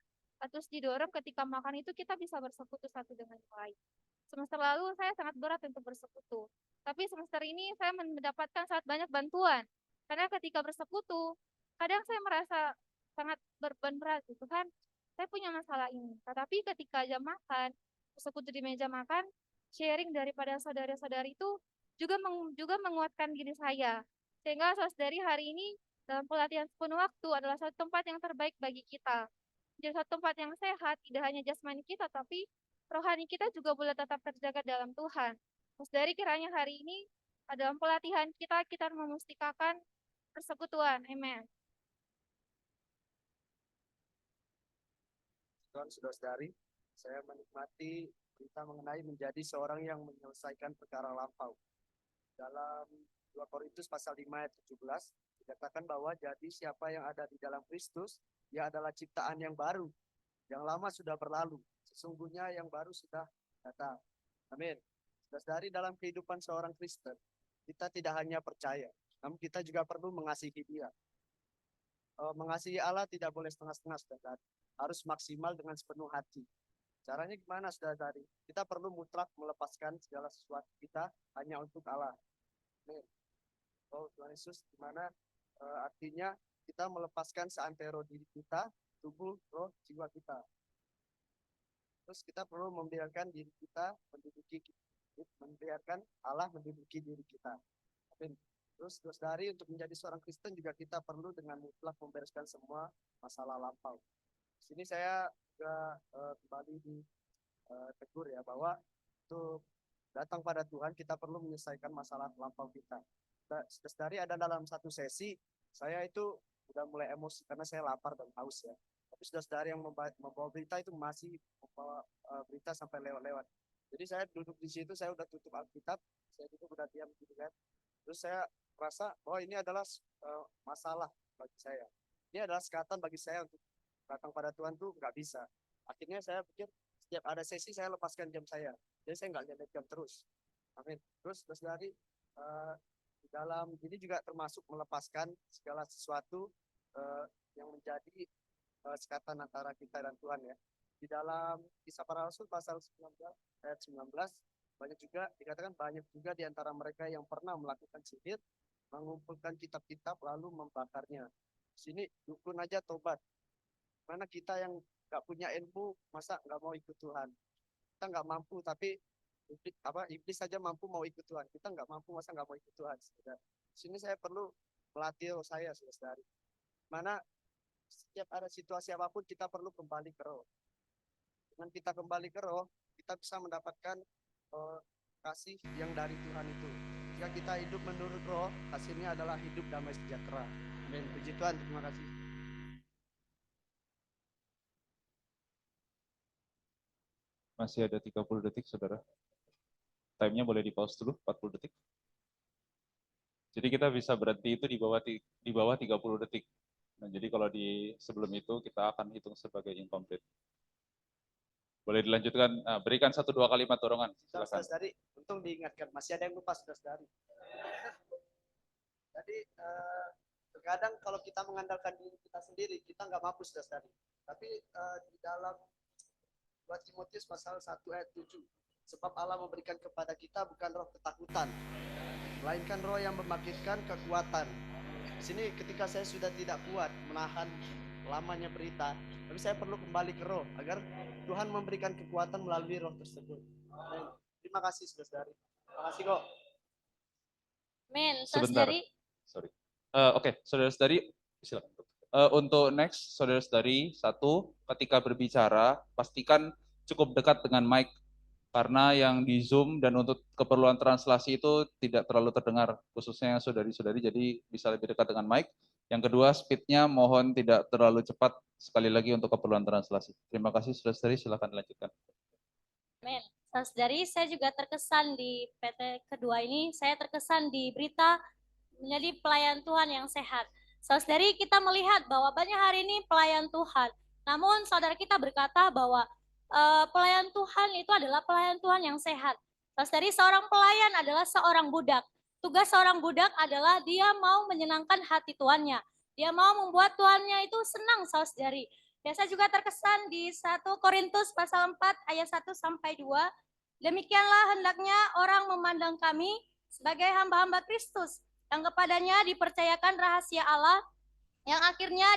terus didorong ketika makan itu kita bisa bersekutu satu dengan yang lain. Semester lalu saya sangat berat untuk bersekutu, tapi semester ini saya mendapatkan sangat banyak bantuan. Karena ketika bersekutu, kadang saya merasa sangat beban berat gitu kan. Saya punya masalah ini. Tetapi ketika jam makan, bersekutu di meja makan, sharing daripada saudara-saudari itu juga menguatkan diri saya. Sehingga saudari hari ini dalam pelatihan sepenuh waktu adalah satu tempat yang terbaik bagi kita. Jadi satu tempat yang sehat, tidak hanya jasmani kita, tapi rohani kita juga boleh tetap terjaga dalam Tuhan. Terus dari kiranya hari ini dalam pelatihan kita memustikakan persekutuan. Amen. Tuhan, saudara-saudari, saya menikmati berita mengenai menjadi seorang yang menyelesaikan perkara lampau. Dalam 2 Korintus pasal 5 ayat 17 dikatakan bahwa jadi siapa yang ada di dalam Kristus, dia adalah ciptaan yang baru. Yang lama sudah berlalu, sesungguhnya yang baru sudah datang. Amin. Saudara-saudari, dalam kehidupan seorang Kristen, kita tidak hanya percaya, namun kita juga perlu mengasihi Dia. Mengasihi Allah tidak boleh setengah-setengah, saudara. Harus maksimal dengan sepenuh hati. Caranya gimana, saudara-saudari? Kita perlu mutlak melepaskan segala sesuatu kita hanya untuk Allah. Amin. Oh Tuhan Yesus, dimana artinya kita melepaskan seantero diri kita, tubuh, roh, jiwa kita. Terus kita perlu membiarkan diri kita membiarkan Allah menduduki diri kita. Amin. Terus dari untuk menjadi seorang Kristen juga kita perlu dengan mutlak membereskan semua masalah lampau. Di sini saya juga kembali ditegur ya bahwa untuk datang pada Tuhan kita perlu menyelesaikan masalah lampau kita. Dari ada dalam satu sesi saya itu udah mulai emosi karena saya lapar dan haus ya. Tapi saudara-saudari yang membawa berita itu masih membawa berita sampai lewat-lewat. Jadi saya duduk di situ, saya udah tutup Alkitab, saya duduk udah diam gitu kan. Terus saya merasa bahwa ini adalah masalah bagi saya. Ini adalah sekatan bagi saya untuk datang pada Tuhan tuh nggak bisa. Akhirnya saya pikir setiap ada sesi saya lepaskan jam saya. Jadi saya nggak lihat jam terus. Amin. Terus dari di dalam ini juga termasuk melepaskan segala sesuatu yang menjadi sekatan antara kita dan Tuhan ya. Di dalam Kisah Para Rasul pasal 19 ayat 19 banyak juga dikatakan banyak juga di antara mereka yang pernah melakukan sihir, mengumpulkan kitab-kitab lalu membakarnya. Sini dukun aja tobat. Mana kita yang nggak punya ilmu, masa nggak mau ikut Tuhan? Kita nggak mampu, tapi iblis saja mampu mau ikut Tuhan. Kita nggak mampu, masa nggak mau ikut Tuhan? Sini saya perlu melatih roh saya, saudara. Mana setiap ada situasi apapun kita perlu kembali ke roh. Dengan kita kembali ke roh, kita bisa mendapatkan kasih yang dari Tuhan itu. Jika kita hidup menurut roh, hasilnya adalah hidup damai sejahtera. Amin. Puji Tuhan, terima kasih. Masih ada 30 detik, saudara. Time-nya boleh di pause dulu, 40 detik. Jadi kita bisa berhenti itu di bawah 30 detik. Nah, jadi kalau di sebelum itu kita akan hitung sebagai incomplete. Boleh dilanjutkan, berikan 1-2 kalimat dorongan. Silakan. Saudari, untung diingatkan, masih ada yang lupa saudari. Jadi terkadang kalau kita mengandalkan diri kita sendiri, kita nggak mampu saudari. Tapi di dalam 2 Timotius pasal 1 ayat 7, sebab Allah memberikan kepada kita bukan roh ketakutan, melainkan roh yang membangkitkan kekuatan. Di sini ketika saya sudah tidak kuat menahan lamanya berita, tapi saya perlu kembali ke roh agar Tuhan memberikan kekuatan melalui roh tersebut. Amin. Terima kasih saudari. Terima kasih kok. Amin. Sebentar. Saudari. Sorry. Oke, saudara-saudari, silakan. Untuk next, saudara-saudari, satu, ketika berbicara, pastikan cukup dekat dengan mic, karena yang di Zoom dan untuk keperluan translasi itu tidak terlalu terdengar, khususnya yang saudari-saudari, jadi bisa lebih dekat dengan mic. Yang kedua, speed-nya mohon tidak terlalu cepat, sekali lagi untuk keperluan translasi. Terima kasih, saudara-saudari, silakan dilanjutkan. Amin. Saudari, saya juga terkesan di PT kedua ini, saya terkesan di berita menjadi pelayan Tuhan yang sehat. Saudari, kita melihat bahwa banyak hari ini pelayan Tuhan, namun saudara kita berkata bahwa pelayan Tuhan itu adalah pelayan Tuhan yang sehat. Saudari, seorang pelayan adalah seorang budak. Tugas seorang budak adalah dia mau menyenangkan hati tuannya. Dia mau membuat tuannya itu senang, saudari. Ya, saya juga terkesan di 1 Korintus pasal 4 ayat 1-2. Demikianlah hendaknya orang memandang kami sebagai hamba-hamba Kristus, yang kepadanya dipercayakan rahasia Allah, yang akhirnya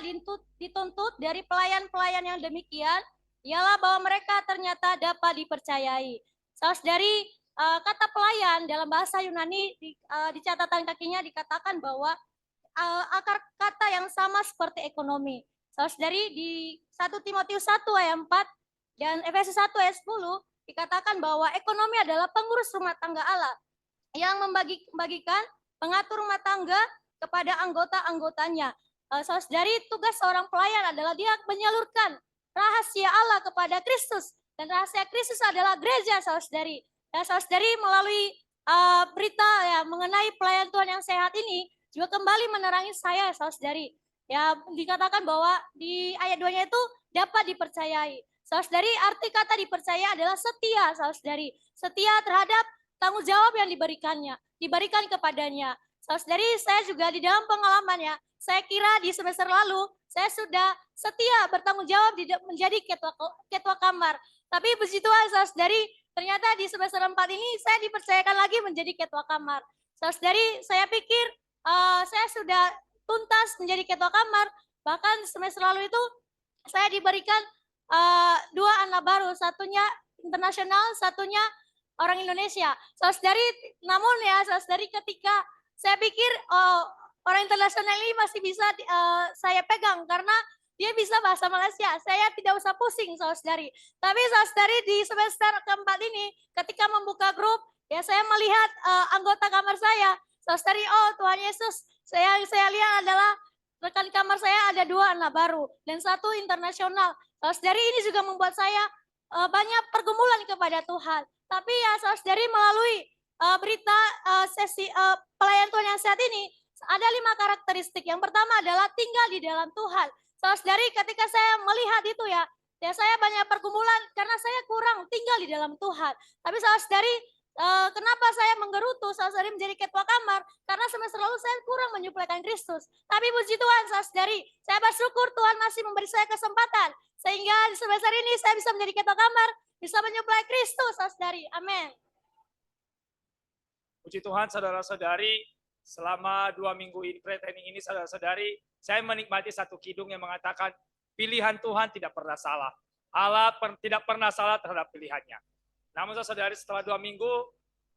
dituntut dari pelayan-pelayan yang demikian, ialah bahwa mereka ternyata dapat dipercayai. Saudari, kata pelayan dalam bahasa Yunani di catatan kakinya dikatakan bahwa akar kata yang sama seperti ekonomi. Saudari, di 1 Timotius 1 ayat 4 dan Efesus 1 ayat 10 dikatakan bahwa ekonomi adalah pengurus rumah tangga Allah yang membagikan pengatur rumah tangga kepada anggota-anggotanya. Saudari, tugas seorang pelayan adalah dia menyalurkan rahasia Allah kepada Kristus, dan rahasia Kristus adalah gereja, saudari. Dan saudari, melalui berita ya mengenai pelayan Tuhan yang sehat ini juga kembali menerangi saya, saudari. Ya, dikatakan bahwa di ayat 2-nya itu dapat dipercayai. Saudari, arti kata dipercaya adalah setia, saudari. Setia terhadap tanggung jawab yang diberikan kepadanya. Saudari, saya juga di dalam pengalaman ya, saya kira di semester lalu saya sudah setia bertanggung jawab menjadi ketua kamar. Tapi puji Tuhan, saudari, ternyata di semester 4 ini saya dipercayakan lagi menjadi ketua kamar. Saudari, saya pikir saya sudah tuntas menjadi ketua kamar. Bahkan semester lalu itu saya diberikan 2 anak baru, satunya internasional, satunya orang Indonesia. Saudari, namun ya saudari, ketika saya pikir orang internasional ini masih bisa saya pegang karena dia bisa bahasa Malaysia. Saya tidak usah pusing, saudari. Tapi saudari, di semester keempat ini ketika membuka grup, ya saya melihat anggota kamar saya. Saudari, oh Tuhan Yesus, saya lihat adalah rekan kamar saya ada 2 anak baru dan 1 internasional. Saudari, ini juga membuat saya banyak pergumulan kepada Tuhan. Tapi ya saudari, melalui berita sesi pelayan Tuhan yang sehat ini, ada 5 karakteristik. Yang pertama adalah tinggal di dalam Tuhan. Saudari, ketika saya melihat itu ya saya banyak pergumulan karena saya kurang tinggal di dalam Tuhan. Tapi saudari, kenapa saya menggerutu saudari menjadi ketua kamar? Karena semester lalu saya kurang menyuplaikan Kristus. Tapi puji Tuhan, saudari, saya bersyukur Tuhan masih memberi saya kesempatan sehingga di semester ini saya bisa menjadi ketua kamar, bisa menyuplai Kristus, saudari. Amin. Puji Tuhan saudara-saudari, selama 2 minggu ini, pre-training ini saudara-saudari, saya menikmati satu kidung yang mengatakan pilihan Tuhan tidak pernah salah. Allah tidak pernah salah terhadap pilihannya. Namun saudara-saudari, setelah 2 minggu,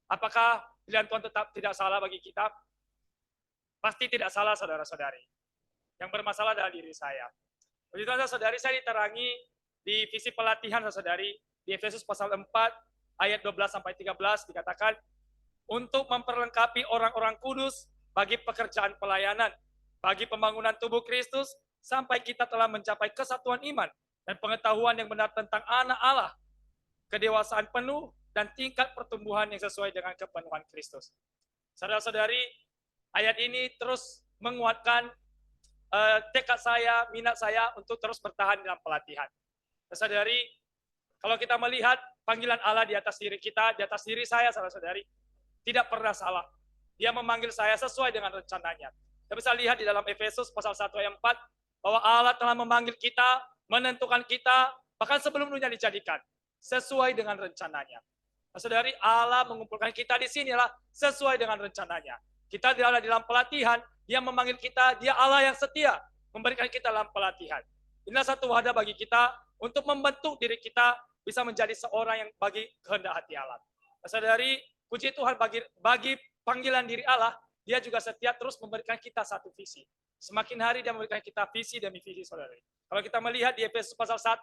apakah pilihan Tuhan tetap tidak salah bagi kita? Pasti tidak salah saudara-saudari. Yang bermasalah adalah diri saya. Puji Tuhan saudari, saya diterangi di visi pelatihan saudari, di Efesus pasal 4 ayat 12-13 dikatakan, untuk memperlengkapi orang-orang kudus bagi pekerjaan pelayanan, bagi pembangunan tubuh Kristus, sampai kita telah mencapai kesatuan iman dan pengetahuan yang benar tentang anak Allah, kedewasaan penuh, dan tingkat pertumbuhan yang sesuai dengan kepenuhan Kristus. Saudara-saudari, ayat ini terus menguatkan tekad saya, minat saya untuk terus bertahan dalam pelatihan. Saudari, kalau kita melihat panggilan Allah di atas diri kita, di atas diri saya, saudara-saudari, tidak pernah salah. Dia memanggil saya sesuai dengan rencananya. Kita bisa lihat di dalam Efesus pasal 1 ayat 4, bahwa Allah telah memanggil kita, menentukan kita, bahkan sebelum dunia dijadikan, sesuai dengan rencananya. Nah, saudari, Allah mengumpulkan kita di sinilah sesuai dengan rencananya. Kita adalah dalam pelatihan, Dia memanggil kita, Dia Allah yang setia, memberikan kita dalam pelatihan. Inilah satu wadah bagi kita untuk membentuk diri kita bisa menjadi seorang yang bagi kehendak hati Allah. Nah, saudari, puji Tuhan bagi panggilan diri Allah, Dia juga setia terus memberikan kita satu visi. Semakin hari Dia memberikan kita visi demi visi, saudari. Kalau kita melihat di Efesus pasal 1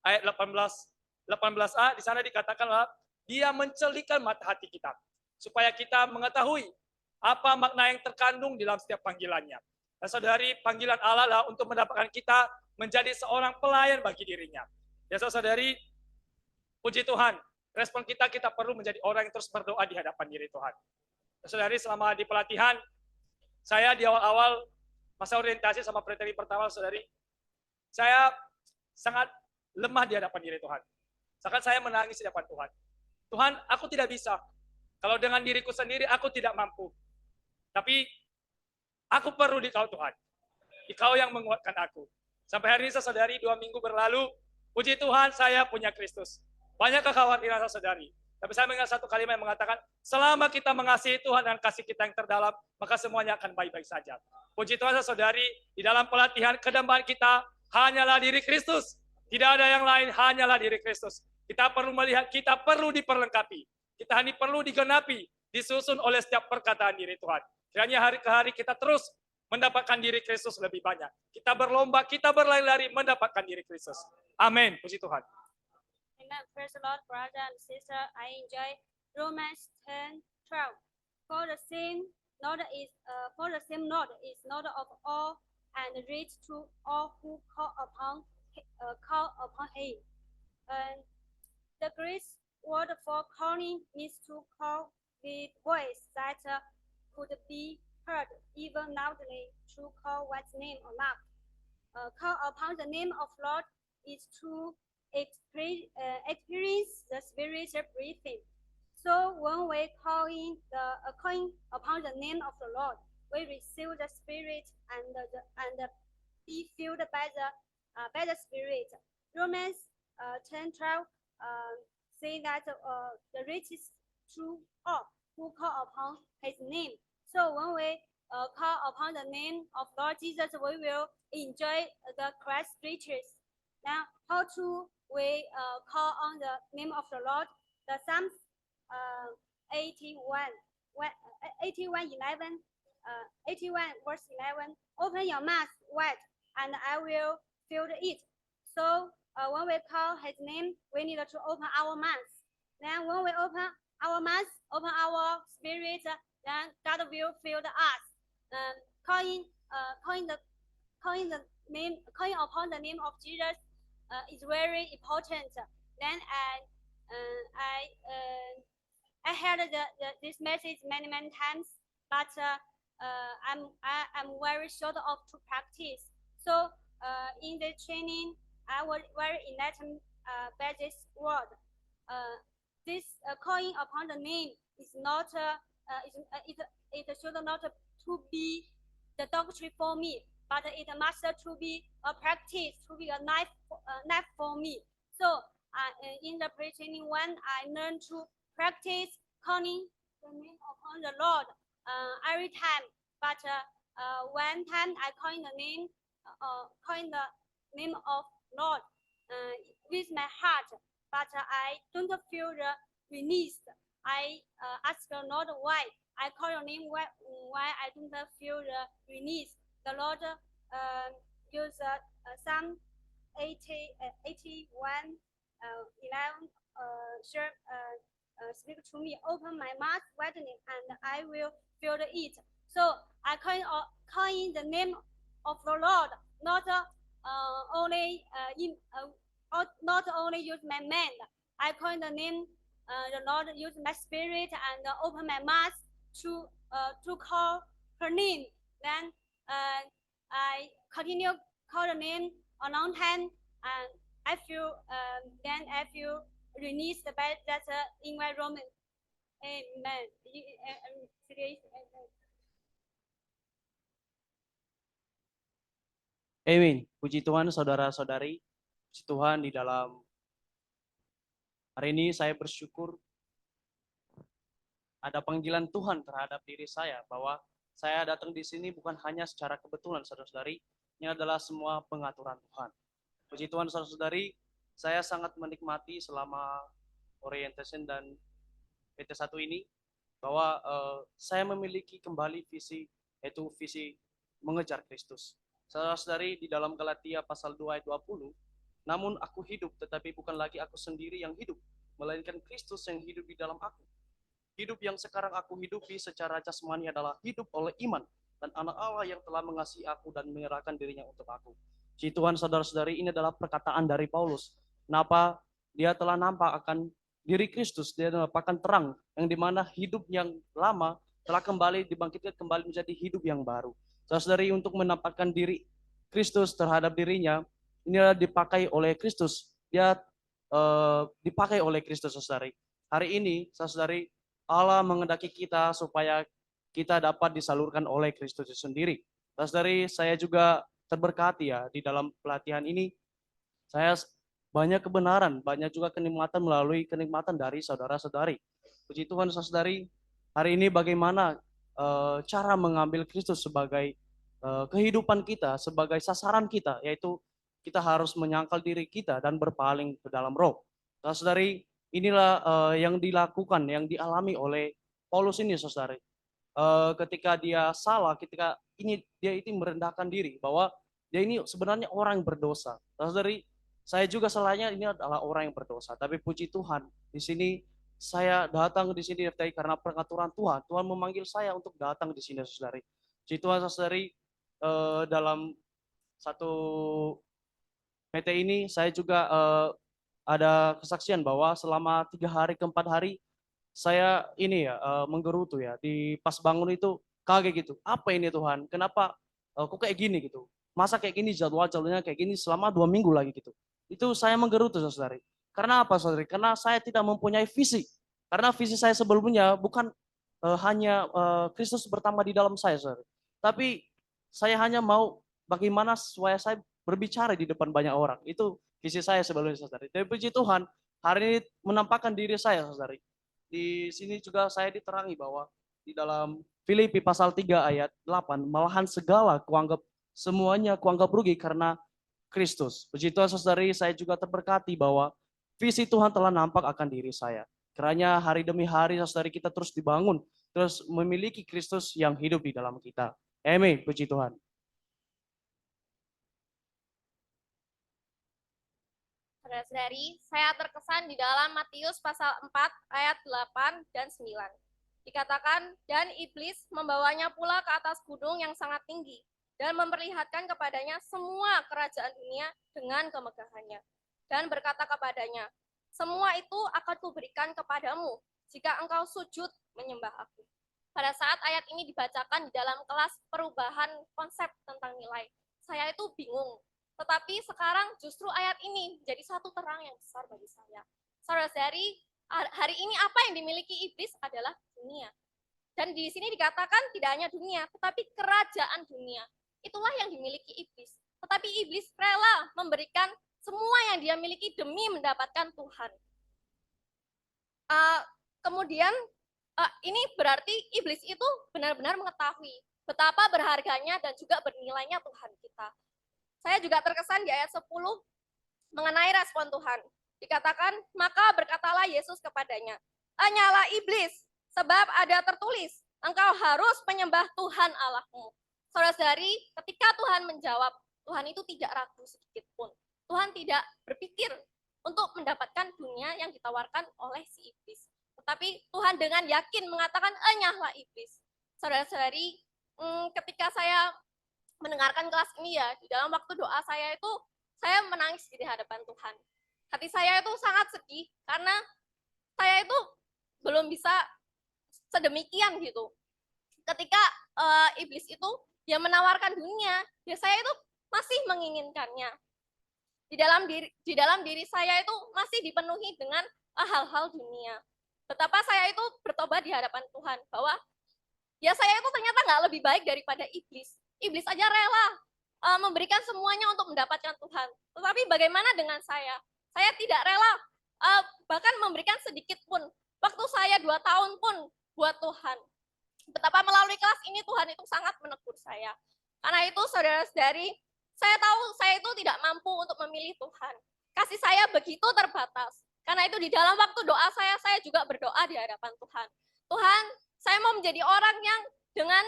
ayat 18a, di sana dikatakanlah Dia mencelikan mata hati kita supaya kita mengetahui apa makna yang terkandung dalam setiap panggilannya. Dan saudari, panggilan Allah lah untuk mendapatkan kita menjadi seorang pelayan bagi dirinya. Ya saudari, puji Tuhan, respon kita perlu menjadi orang yang terus berdoa di hadapan diri Tuhan. Saudari, selama di pelatihan, saya di awal-awal masa orientasi sama pre-training pertama, saudari, saya sangat lemah di hadapan diri Tuhan. Sangat saya menangis di hadapan Tuhan. Tuhan, aku tidak bisa. Kalau dengan diriku sendiri, aku tidak mampu. Tapi, aku perlu di Kau, Tuhan. Di Kau yang menguatkan aku. Sampai hari ini, saudari, 2 minggu berlalu, puji Tuhan, saya punya Kristus. Banyak kekhawatiran, saudari. Tapi saya mengingat satu kalimat yang mengatakan, selama kita mengasihi Tuhan dan kasih kita yang terdalam, maka semuanya akan baik-baik saja. Puji Tuhan, saudari, di dalam pelatihan kedambaan kita, hanyalah diri Kristus. Tidak ada yang lain, hanyalah diri Kristus. Kita perlu melihat, kita perlu diperlengkapi. Kita hanya perlu digenapi, disusun oleh setiap perkataan diri Tuhan. Kiranya hari ke hari kita terus mendapatkan diri Kristus lebih banyak. Kita berlomba, kita berlari-lari mendapatkan diri Kristus. Amin. Puji Tuhan. Amen. Praise the Lord, brother and sister. I enjoy Romans 10:12. For the same Lord is not of all, and rich to all who call upon Him. And the Greek word for calling means to call with voice that could be heard even loudly, to call one's name aloud. Call upon the name of Lord is to experience the spiritual breathing. So when we calling upon the name of the Lord, we receive the Spirit and be filled by the Spirit. Romans 10:12 say that the riches to all who call upon His name. So when we call upon the name of Lord Jesus, we will enjoy the Christ riches. Now, how to we call on the name of the Lord? The Psalms 81 verse 11. Open your mouth wide, and I will fill it. So when we call His name, we need to open our mouth. Then when we open our mouth, open our spirit, then God will fill us. Calling upon the name of Jesus is very important. Then I heard this message many times, but I'm very short of to practice. So in the training, I was very enlightened by this word. This calling upon the name is not it should not to be the doctrine for me, but it must to be a practice, to be a knife for me. So in the pre-training one, I learned to practice calling the name upon the Lord every time. But one time I calling the name of Lord with my heart, but I don't feel the release. I ask the Lord why. I call your name why I don't feel the release. The Lord use Psalm 81 11 speak to me, open my mouth widening, and I will fill it. So I call in the name of the Lord, not only not only use my mind. I call in the name the Lord, use my spirit and open my mouth to call her name. Then I continue call the name a long time, and I feel then I feel released by that environment. Amen. Amin. Puji Tuhan saudara-saudari. Puji Tuhan di dalam hari ini saya bersyukur ada panggilan Tuhan terhadap diri saya bahwa saya datang di sini bukan hanya secara kebetulan saudara-saudari, ini adalah semua pengaturan Tuhan. Puji Tuhan saudara-saudari, saya sangat menikmati selama orientation dan PT1 ini bahwa saya memiliki kembali visi, yaitu visi mengejar Kristus. Saudara-saudari, di dalam Galatia pasal 2 ayat 20, namun aku hidup, tetapi bukan lagi aku sendiri yang hidup, melainkan Kristus yang hidup di dalam aku. Hidup yang sekarang aku hidupi secara jasmani adalah hidup oleh iman dan anak Allah yang telah mengasihi aku dan menyerahkan dirinya untuk aku. Puji Tuhan saudara-saudari, ini adalah perkataan dari Paulus. Kenapa dia telah nampak akan diri Kristus, dia merupakan terang yang dimana hidup yang lama telah kembali dibangkitkan kembali menjadi hidup yang baru. Saudara-saudari, untuk menampakkan diri Kristus terhadap dirinya, inilah dipakai oleh Kristus. Dia dipakai oleh Kristus, saudari. Hari ini, saudari, Allah mengendaki kita supaya kita dapat disalurkan oleh Kristus sendiri. Saudari, saya juga terberkati ya di dalam pelatihan ini. Saya banyak kebenaran, banyak juga kenikmatan melalui kenikmatan dari saudara-saudari. Puji Tuhan, saudari. Hari ini bagaimana cara mengambil Kristus sebagai kehidupan kita, sebagai sasaran kita, yaitu kita harus menyangkal diri kita dan berpaling ke dalam roh. Saudari, inilah yang dilakukan, yang dialami oleh Paulus ini, saudari. Ketika dia salah, ketika dia itu merendahkan diri, bahwa dia ini sebenarnya orang yang berdosa. Saudari, saya juga salahnya ini adalah orang yang berdosa. Tapi puji Tuhan, di sini saya datang di sini karena pengaturan Tuhan. Tuhan memanggil saya untuk datang di sini, saudari. Puji Tuhan, saudari, dalam satu PT ini saya juga ada kesaksian bahwa selama 3 hari ke 4 hari saya ini ya menggerutu ya, di pas bangun itu kaget gitu. Apa ini Tuhan? Kenapa kok kayak gini gitu? Masa kayak gini jadwalnya kayak gini selama 2 minggu lagi gitu. Itu saya menggerutu, saudari. Karena apa, saudari? Karena saya tidak mempunyai visi. Karena visi saya sebelumnya bukan hanya Kristus bertambah di dalam saya, saudari. Tapi saya hanya mau bagaimana supaya saya berbicara di depan banyak orang. Itu visi saya sebelumnya, saudari. Tapi puji Tuhan, hari ini menampakkan diri saya, saudari. Di sini juga saya diterangi bahwa di dalam Filipi pasal 3 ayat 8, malahan segala semuanya kuanggap rugi karena Kristus. Puji Tuhan, saudari, saya juga terberkati bahwa visi Tuhan telah nampak akan diri saya. Kiranya hari demi hari, saudari, kita terus dibangun, terus memiliki Kristus yang hidup di dalam kita. Amin. Puji Tuhan. Saudara-saudari, saya terkesan di dalam Matius pasal 4 ayat 8 dan 9. Dikatakan, dan iblis membawanya pula ke atas gunung yang sangat tinggi dan memperlihatkan kepadanya semua kerajaan dunia dengan kemegahannya. Dan berkata kepadanya, semua itu akan kuberikan kepadamu jika engkau sujud menyembah aku. Pada saat ayat ini dibacakan di dalam kelas perubahan konsep tentang nilai, saya itu bingung. Tetapi sekarang justru ayat ini menjadi satu terang yang besar bagi saya. Saudara-saudari, hari ini apa yang dimiliki iblis adalah dunia. Dan di sini dikatakan tidak hanya dunia, tetapi kerajaan dunia. Itulah yang dimiliki iblis. Tetapi iblis rela memberikan semua yang dia miliki demi mendapatkan Tuhan. Kemudian Ini berarti iblis itu benar-benar mengetahui betapa berharganya dan juga bernilainya Tuhan kita. Saya juga terkesan di ayat 10 mengenai respon Tuhan. Dikatakan, maka berkatalah Yesus kepadanya, "Hanyalah iblis, sebab ada tertulis, engkau harus menyembah Tuhan Allahmu." Saudara-saudari, ketika Tuhan menjawab, Tuhan itu tidak ragu sedikit pun. Tuhan tidak berpikir untuk mendapatkan dunia yang ditawarkan oleh si iblis. Tetapi Tuhan dengan yakin mengatakan, "Enyahlah iblis." Saudara-saudari, ketika saya mendengarkan kelas ini ya, di dalam waktu doa saya itu, saya menangis di hadapan Tuhan. Hati saya itu sangat sedih, karena saya itu belum bisa sedemikian gitu. Ketika iblis itu, dia menawarkan dunia, ya saya itu masih menginginkannya. Di dalam diri saya itu masih dipenuhi dengan hal-hal dunia. Betapa saya itu bertobat di hadapan Tuhan, bahwa ya saya itu ternyata nggak lebih baik daripada iblis. Iblis aja rela memberikan semuanya untuk mendapatkan Tuhan. Tetapi bagaimana dengan saya? Saya tidak rela bahkan memberikan sedikit pun. Waktu saya 2 tahun pun buat Tuhan. Betapa melalui kelas ini Tuhan itu sangat menegur saya. Karena itu saudara-saudari, saya tahu saya itu tidak mampu untuk memilih Tuhan. Kasih saya begitu terbatas. Karena itu di dalam waktu doa saya juga berdoa di hadapan Tuhan. Tuhan, saya mau menjadi orang yang dengan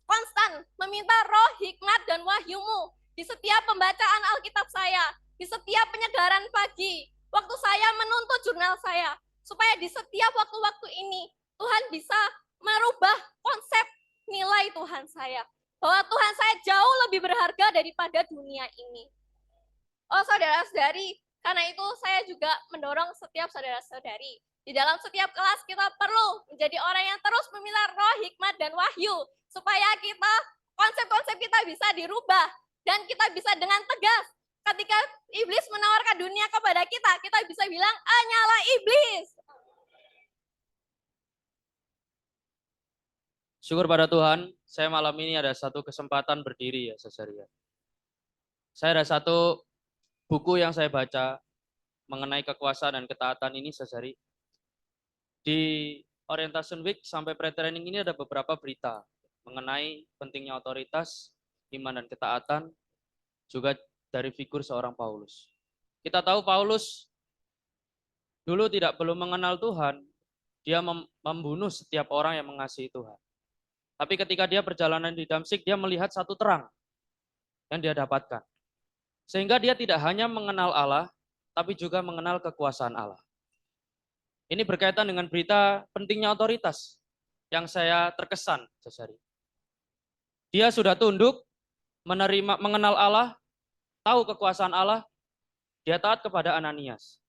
konstan meminta roh, hikmat, dan wahyu-Mu di setiap pembacaan Alkitab saya, di setiap penyegaran pagi, waktu saya menuntut jurnal saya, supaya di setiap waktu-waktu ini Tuhan bisa merubah konsep nilai Tuhan saya. Bahwa Tuhan saya jauh lebih berharga daripada dunia ini. Oh saudara-saudari, karena itu saya juga mendorong setiap saudara-saudari. Di dalam setiap kelas kita perlu menjadi orang yang terus meminta roh, hikmat, dan wahyu. Supaya kita, konsep-konsep kita bisa dirubah. Dan kita bisa dengan tegas. Ketika iblis menawarkan dunia kepada kita, kita bisa bilang, "Hanyalah iblis." Syukur pada Tuhan, saya malam ini ada satu kesempatan berdiri ya, saudara. Saya ada satu buku yang saya baca mengenai kekuasaan dan ketaatan ini, saudari. Di Orientation Week sampai pre-training ini ada beberapa berita mengenai pentingnya otoritas, iman dan ketaatan, juga dari figur seorang Paulus. Kita tahu Paulus dulu belum mengenal Tuhan, dia membunuh setiap orang yang mengasihi Tuhan. Tapi ketika dia perjalanan di Damsyik, dia melihat satu terang yang dia dapatkan. Sehingga dia tidak hanya mengenal Allah, tapi juga mengenal kekuasaan Allah. Ini berkaitan dengan berita pentingnya otoritas yang saya terkesan, saudari. Dia sudah tunduk, mengenal Allah, tahu kekuasaan Allah, dia taat kepada Ananias.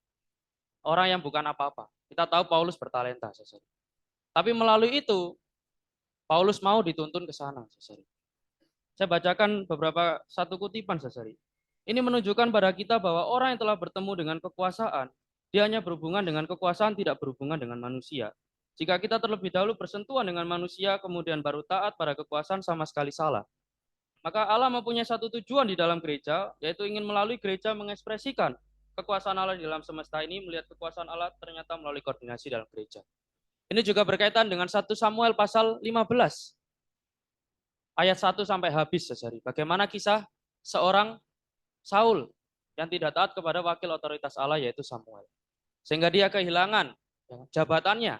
Orang yang bukan apa-apa. Kita tahu Paulus bertalenta, saudari. Tapi melalui itu, Paulus mau dituntun ke sana, saudari. Saya bacakan satu kutipan, saudari. Ini menunjukkan pada kita bahwa orang yang telah bertemu dengan kekuasaan, dia hanya berhubungan dengan kekuasaan, tidak berhubungan dengan manusia. Jika kita terlebih dahulu bersentuhan dengan manusia, kemudian baru taat pada kekuasaan, sama sekali salah. Maka Allah mempunyai satu tujuan di dalam gereja, yaitu ingin melalui gereja mengekspresikan kekuasaan Allah di dalam semesta ini, melihat kekuasaan Allah ternyata melalui koordinasi dalam gereja. Ini juga berkaitan dengan 1 Samuel pasal 15, ayat 1 sampai habis, saudari. Bagaimana kisah seorang Saul yang tidak taat kepada wakil otoritas Allah, yaitu Samuel. Sehingga dia kehilangan jabatannya.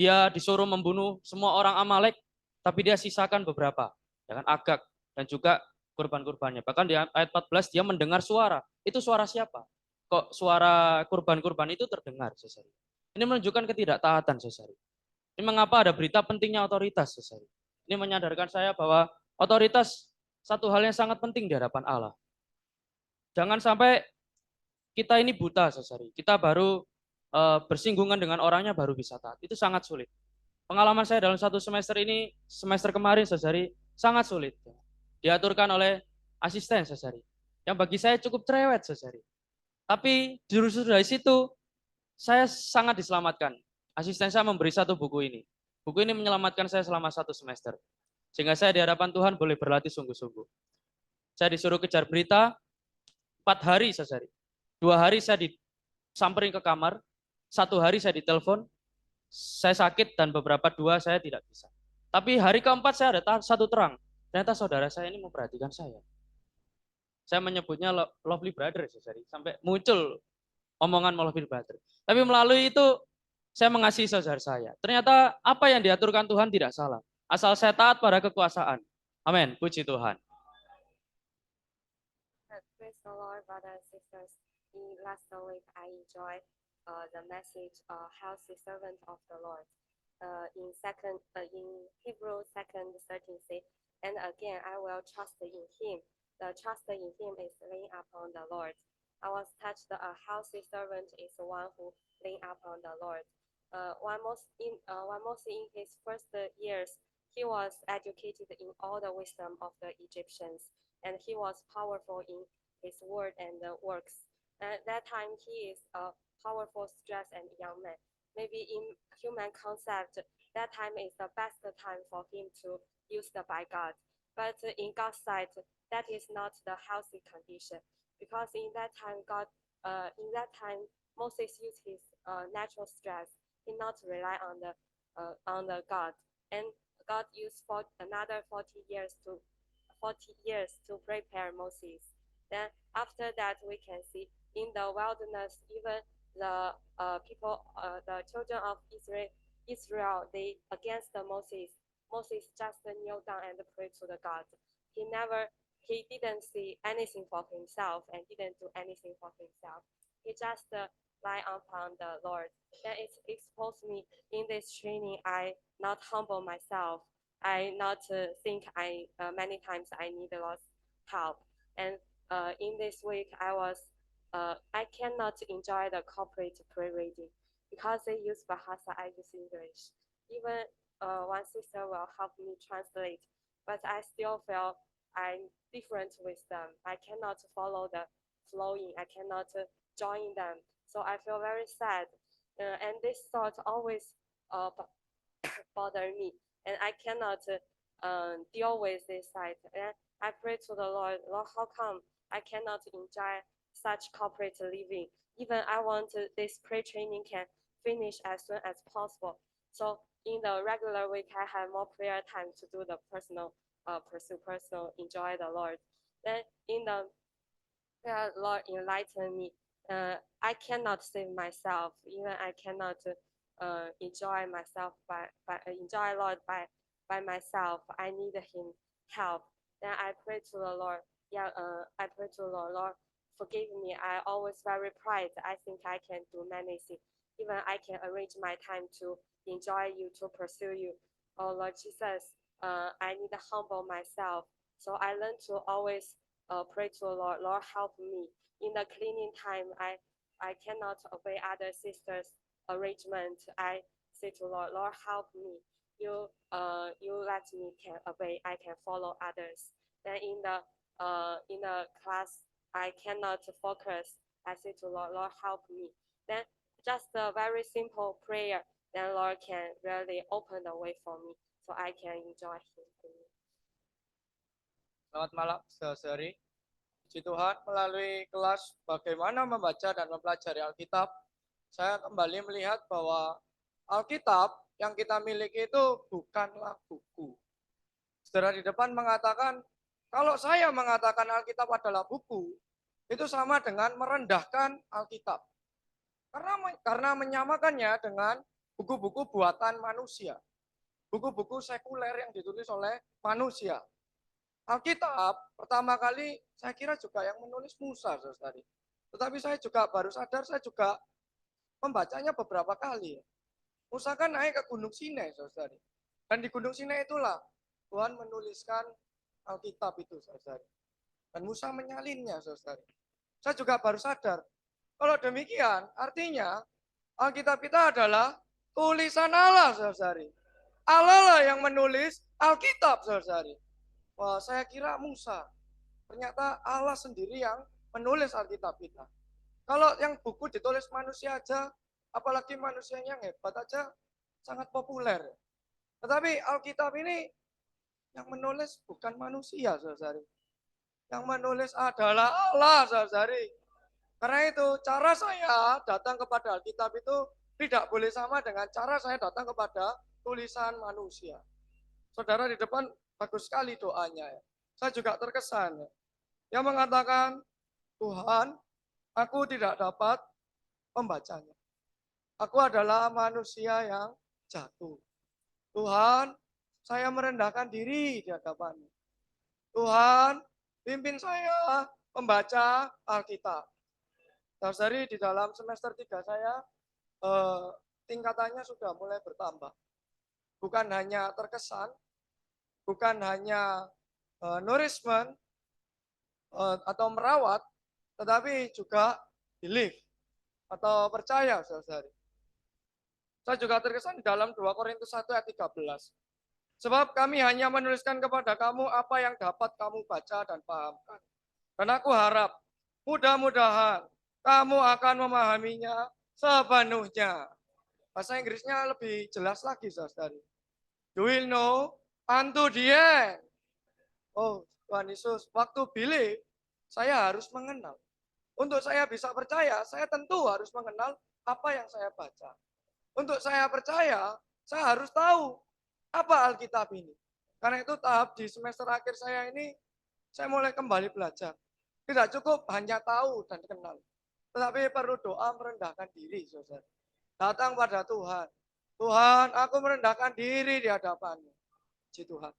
Dia disuruh membunuh semua orang Amalek, tapi dia sisakan beberapa, Agag, dan juga kurban-kurbannya. Bahkan di ayat 14 dia mendengar suara. Itu suara siapa? Kok suara kurban-kurban itu terdengar, saudari? Ini menunjukkan ketidaktaatan, saudari. Ini mengapa ada berita pentingnya otoritas, saudari. Ini menyadarkan saya bahwa otoritas satu hal yang sangat penting di hadapan Allah. Jangan sampai kita ini buta, saudari. Kita baru bersinggungan dengan orangnya baru bisa taat. Itu sangat sulit. Pengalaman saya dalam satu semester ini, semester kemarin, saudari, sangat sulit. Diaturkan oleh asisten, saudari. Yang bagi saya cukup cerewet, saudari. Tapi justru dari situ, saya sangat diselamatkan. Asisten saya memberi satu buku ini. Buku ini menyelamatkan saya selama 1 semester. Sehingga saya di hadapan Tuhan boleh berlatih sungguh-sungguh. Saya disuruh kejar berita, 4 hari, saudari. 2 hari saya disamperin ke kamar, 1 hari saya ditelepon, saya sakit dan beberapa dua saya tidak bisa. Tapi hari keempat saya ada satu terang. Ternyata saudara saya ini memperhatikan saya. Saya menyebutnya lovely brother, saudari. Sampai muncul omongan lovely brother. Tapi melalui itu saya mengasihi saudara saya. Ternyata apa yang diaturkan Tuhan tidak salah. Asal saya taat pada kekuasaan. Amin. Puji Tuhan. Praise the Lord, brothers and sisters. In last week, I enjoyed the message, healthy servant of the Lord. In Hebrew 2:13 say, and again I will trust in Him. The trust in Him is laying upon the Lord. I was touched. A healthy servant is one who lean upon the Lord. One more in his first years, he was educated in all the wisdom of the Egyptians, and he was powerful in his word and works. At that time, he is a powerful, stressed, and young man. Maybe in human concept, that time is the best time for him to used by God. But in God's sight, that is not the healthy condition, because in that time, Moses used his natural stress. He not rely on the God, and God used for another 40 years to prepare Moses. Then after that, we can see in the wilderness, even the children of Israel, they against Moses. Moses just kneel down and pray to the God. He didn't see anything for himself and didn't do anything for himself. He just rely upon the Lord. Then it exposed me in this training. I not humble myself. I not think many times I need a lot help. And in this week, I cannot enjoy the corporate prayer reading because they use Bahasa, I use English. Even one sister will help me translate, but I still feel I'm different with them. I cannot follow the flowing. I cannot join them. So I feel very sad. And this thought always bother me. And I cannot deal with this side. And I pray to the Lord, Lord, how come I cannot enjoy such corporate living? Even I want this prayer training can finish as soon as possible. So in the regular week, I have more prayer time to do the personal, enjoy the Lord. Then in the Lord enlighten me. I cannot save myself. Even I cannot enjoy myself enjoy Lord by myself. I need Him help. Then I pray to the Lord. I pray to the Lord. Lord, forgive me. I always very pride. I think I can do many things. Even I can arrange my time to enjoy you, to pursue you. Oh Lord Jesus, I need to humble myself. So I learn to always pray to the Lord. Lord, help me. In the cleaning time, I cannot obey other sisters' arrangement. I say to Lord, Lord, help me. You let me can obey. I can follow others. Then in the class, I cannot focus. I say to Lord, Lord, help me. Then just a very simple prayer. Then Lord can really open the way for me, so I can enjoy Him. Selamat malam, saudari. Puji Tuhan, melalui kelas bagaimana membaca dan mempelajari Alkitab, saya kembali melihat bahwa Alkitab yang kita miliki itu bukanlah buku. Saudara di depan mengatakan, kalau saya mengatakan Alkitab adalah buku, itu sama dengan merendahkan Alkitab. Karena menyamakannya dengan buku-buku buatan manusia. Buku-buku sekuler yang ditulis oleh manusia. Alkitab pertama kali saya kira juga yang menulis Musa, saudari. Tetapi saya juga baru sadar, saya juga membacanya beberapa kali. Musa kan naik ke Gunung Sinai, saudari. Dan di Gunung Sinai itulah Tuhan menuliskan Alkitab itu, saudari. Dan Musa menyalinnya, saudari. Saya juga baru sadar. Kalau demikian, artinya Alkitab kita adalah tulisan Allah, saudari. Allah lah yang menulis Alkitab, saudari. Wah, saya kira Musa. Ternyata Allah sendiri yang menulis Alkitab kita. Kalau yang buku ditulis manusia aja, apalagi manusianya yang hebat aja, sangat populer. Tetapi Alkitab ini yang menulis bukan manusia, saudari. Yang menulis adalah Allah, saudari. Karena itu cara saya datang kepada Alkitab itu tidak boleh sama dengan cara saya datang kepada tulisan manusia. Saudara di depan bagus sekali doanya ya. Saya juga terkesan ya. Yang mengatakan, Tuhan, aku tidak dapat membacanya. Aku adalah manusia yang jatuh. Tuhan, saya merendahkan diri di hadapan-Mu. Tuhan, pimpin saya membaca Alkitab. Saudari, di dalam semester 3 saya tingkatannya sudah mulai bertambah. Bukan hanya terkesan, bukan hanya nourishment atau merawat, tetapi juga believe atau percaya, saudari. Saya juga terkesan di dalam 2 Korintus 1 ayat 13. Sebab kami hanya menuliskan kepada kamu apa yang dapat kamu baca dan pahamkan. Dan aku harap mudah-mudahan kamu akan memahaminya sepenuhnya. Bahasa Inggrisnya lebih jelas lagi, saudari. You will know unto the end. Oh, Tuhan Yesus, waktu believe, saya harus mengenal. Untuk saya bisa percaya, saya tentu harus mengenal apa yang saya baca. Untuk saya percaya, saya harus tahu apa Alkitab ini. Karena itu tahap di semester akhir saya ini, saya mulai kembali belajar. Tidak cukup hanya tahu dan kenal. Tetapi perlu doa merendahkan diri, saudara. Datang pada Tuhan. Tuhan, aku merendahkan diri di hadapan-Mu. Puji Tuhan.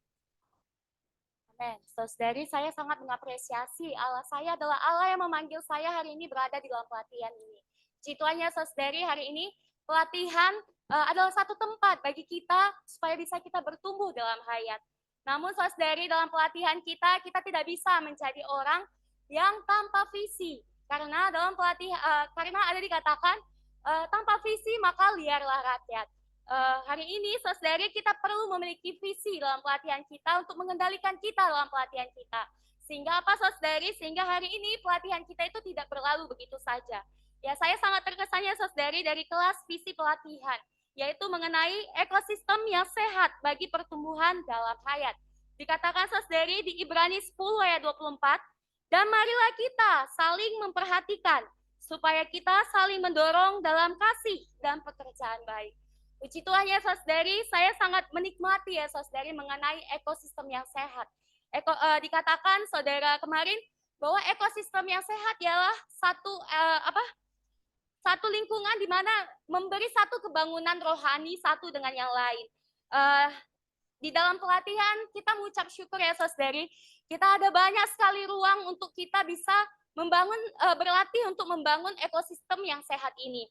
Amin. Saudari, saya sangat mengapresiasi Allah saya adalah Allah yang memanggil saya hari ini berada di dalam pelatihan ini. Cituannya, saudari, hari ini pelatihan adalah satu tempat bagi kita supaya bisa kita bertumbuh dalam hayat. Namun, saudari, dalam pelatihan kita tidak bisa menjadi orang yang tanpa visi. Karena dalam pelatihan, karena ada dikatakan tanpa visi maka liarlah rakyat. Hari ini, saudari, kita perlu memiliki visi dalam pelatihan kita untuk mengendalikan kita dalam pelatihan kita. Sehingga apa, saudari? Sehingga hari ini pelatihan kita itu tidak berlalu begitu saja. Ya, saya sangat terkesannya, saudari, dari kelas visi pelatihan, yaitu mengenai ekosistem yang sehat bagi pertumbuhan dalam hayat. Dikatakan, saudari, di Ibrani 10 ayat 24, dan marilah kita saling memperhatikan, supaya kita saling mendorong dalam kasih dan pekerjaan baik. Puji Tuhan ya, saudari, saya sangat menikmati ya, saudari, mengenai ekosistem yang sehat. Dikatakan, saudara, kemarin, bahwa ekosistem yang sehat ialah satu lingkungan di mana memberi satu kebangunan rohani satu dengan yang lain. Di dalam pelatihan, kita mengucap syukur ya, saudari, kita ada banyak sekali ruang untuk kita bisa berlatih untuk membangun ekosistem yang sehat ini.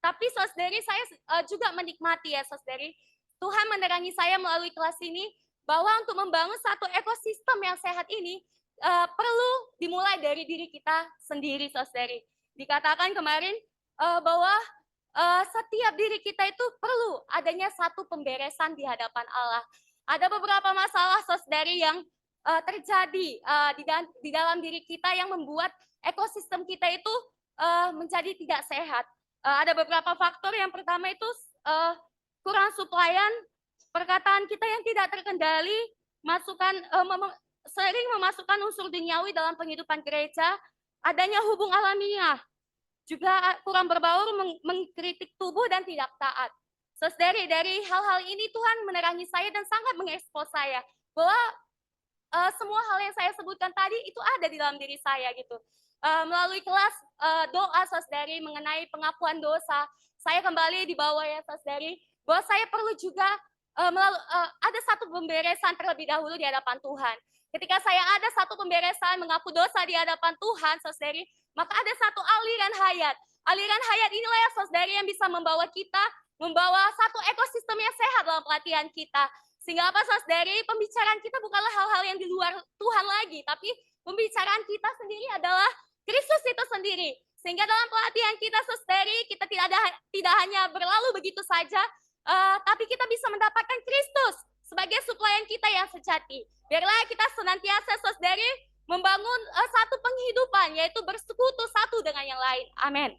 Tapi, saudari, saya juga menikmati ya, saudari, Tuhan menerangi saya melalui kelas ini, bahwa untuk membangun satu ekosistem yang sehat ini, perlu dimulai dari diri kita sendiri, saudari. Dikatakan kemarin bahwa setiap diri kita itu perlu adanya satu pemberesan di hadapan Allah. Ada beberapa masalah, saudari, yang terjadi di dalam diri kita yang membuat ekosistem kita itu menjadi tidak sehat. Ada beberapa faktor. Yang pertama itu kurang suplaian, perkataan kita yang tidak terkendali, sering memasukkan unsur duniawi dalam penghidupan gereja, adanya hubung alamiah, juga kurang berbaur, mengkritik tubuh dan tidak taat. Saudari, dari hal-hal ini Tuhan menerangi saya dan sangat mengekspos saya bahwa semua hal yang saya sebutkan tadi itu ada di dalam diri saya gitu. Melalui kelas doa, saudari, mengenai pengakuan dosa, saya kembali dibawa ya, saudari, bahwa saya perlu juga ada satu pemberesan terlebih dahulu di hadapan Tuhan. Ketika saya ada satu pemberesan mengaku dosa di hadapan Tuhan, saudari, maka ada satu aliran hayat. Aliran hayat inilah ya, saudari, yang bisa membawa satu ekosistem yang sehat dalam pelatihan kita. Sehingga apa, saudari, pembicaraan kita bukanlah hal-hal yang di luar Tuhan lagi, tapi pembicaraan kita sendiri adalah Kristus itu sendiri. Sehingga dalam pelatihan kita, saudari, kita tidak hanya berlalu begitu saja, tapi kita bisa mendapatkan Kristus sebagai suplaian kita yang sejati. Biarlah kita senantiasa, saudari, membangun satu penghidupan, yaitu bersekutu satu dengan yang lain. Amin.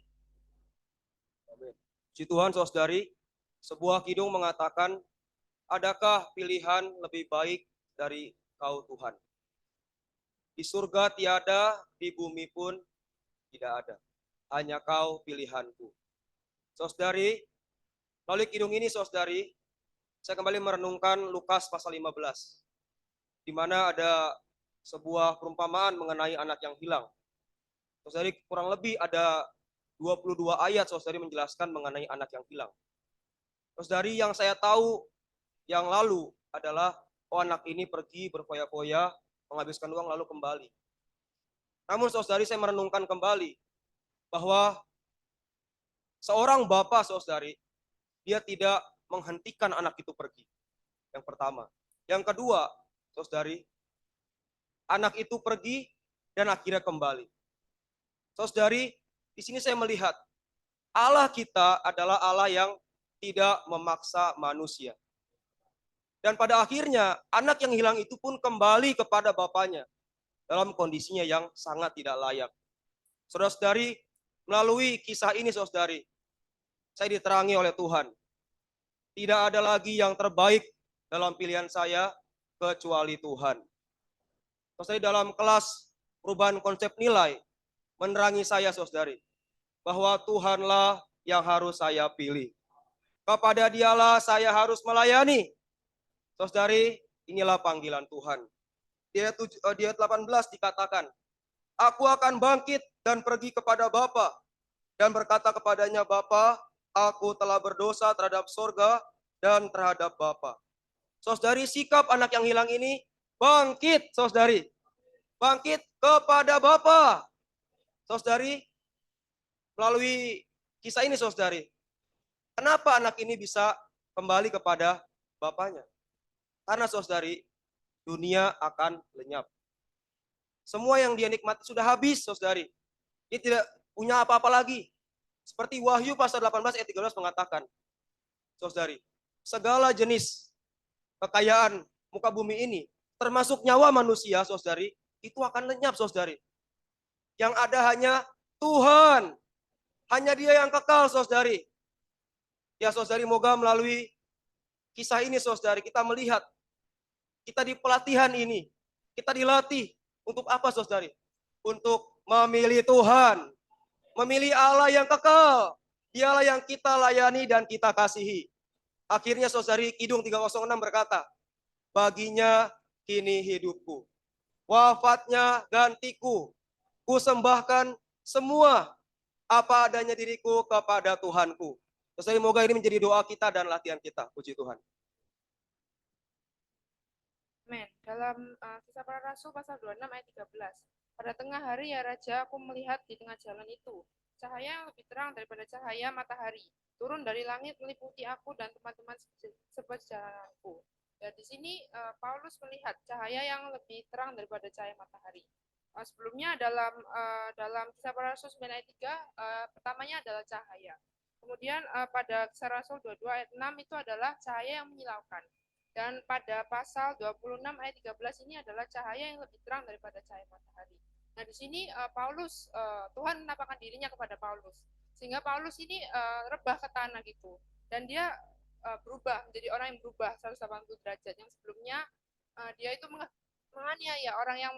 Puji Tuhan, saudari, sebuah kidung mengatakan, adakah pilihan lebih baik dari Kau, Tuhan? Di surga tiada, di bumi pun tidak ada. Hanya Kau pilihanku. Saudari, melalui kidung ini saudari, saya kembali merenungkan Lukas pasal 15, di mana ada sebuah perumpamaan mengenai anak yang hilang. Saudari, kurang lebih ada 22 ayat saudari menjelaskan mengenai anak yang hilang. Saudari, yang saya tahu yang lalu adalah anak ini pergi berfoya-foya, menghabiskan uang lalu kembali. Namun saudari, saya merenungkan kembali bahwa seorang bapak saudari, dia tidak menghentikan anak itu pergi. Yang pertama. Yang kedua, saudari, anak itu pergi dan akhirnya kembali. Saudari, di sini saya melihat Allah kita adalah Allah yang tidak memaksa manusia. Dan pada akhirnya anak yang hilang itu pun kembali kepada bapaknya dalam kondisinya yang sangat tidak layak. Saudara-saudari, melalui kisah ini saudari, saya diterangi oleh Tuhan. Tidak ada lagi yang terbaik dalam pilihan saya kecuali Tuhan. Saudari, dalam kelas perubahan konsep nilai, menerangi saya saudari, bahwa Tuhanlah yang harus saya pilih. Kepada Dialah saya harus melayani. Saudari, inilah panggilan Tuhan. Di ayat 18 dikatakan, aku akan bangkit dan pergi kepada Bapa dan berkata kepadanya, Bapa, aku telah berdosa terhadap sorga dan terhadap Bapa. Saudari, sikap anak yang hilang ini bangkit, saudari. Bangkit kepada Bapa. Saudari, melalui kisah ini saudari, kenapa anak ini bisa kembali kepada bapaknya? Karena saudari, dunia akan lenyap. Semua yang dia nikmati sudah habis, saudari. Dia tidak punya apa-apa lagi. Seperti Wahyu pasal 18 ayat 13 mengatakan, saudari, segala jenis kekayaan muka bumi ini, termasuk nyawa manusia, saudari, itu akan lenyap, saudari. Yang ada hanya Tuhan. Hanya Dia yang kekal, saudari. Ya, saudari, moga melalui kisah ini, saudari, kita melihat kita di pelatihan ini, kita dilatih untuk apa, saudari? Untuk memilih Tuhan, memilih Allah yang kekal, Dialah yang kita layani dan kita kasihi. Akhirnya, saudari, Kidung 306 berkata, baginya kini hidupku, wafatnya gantiku, ku sembahkan semua apa adanya diriku kepada Tuhanku. Saudari, moga ini menjadi doa kita dan latihan kita. Puji Tuhan. Amin. Dalam Kisah Para Rasul pasal 26 ayat 13. Pada tengah hari ya Raja, aku melihat di tengah jalan itu cahaya yang lebih terang daripada cahaya matahari turun dari langit meliputi aku dan teman-teman seperjalananku. Dan di sini Paulus melihat cahaya yang lebih terang daripada cahaya matahari. Sebelumnya dalam Kisah Para Rasul 9 ayat 3 pertamanya adalah cahaya. Kemudian pada Kisah Rasul 22 ayat 6 itu adalah cahaya yang menyilaukan. Dan pada pasal 26 ayat 13 ini adalah cahaya yang lebih terang daripada cahaya matahari. Nah, di sini Tuhan menampakkan dirinya kepada Paulus. Sehingga Paulus ini rebah ke tanah gitu. Dan dia berubah menjadi orang yang berubah 180 derajat. Yang sebelumnya dia itu menganiaya orang yang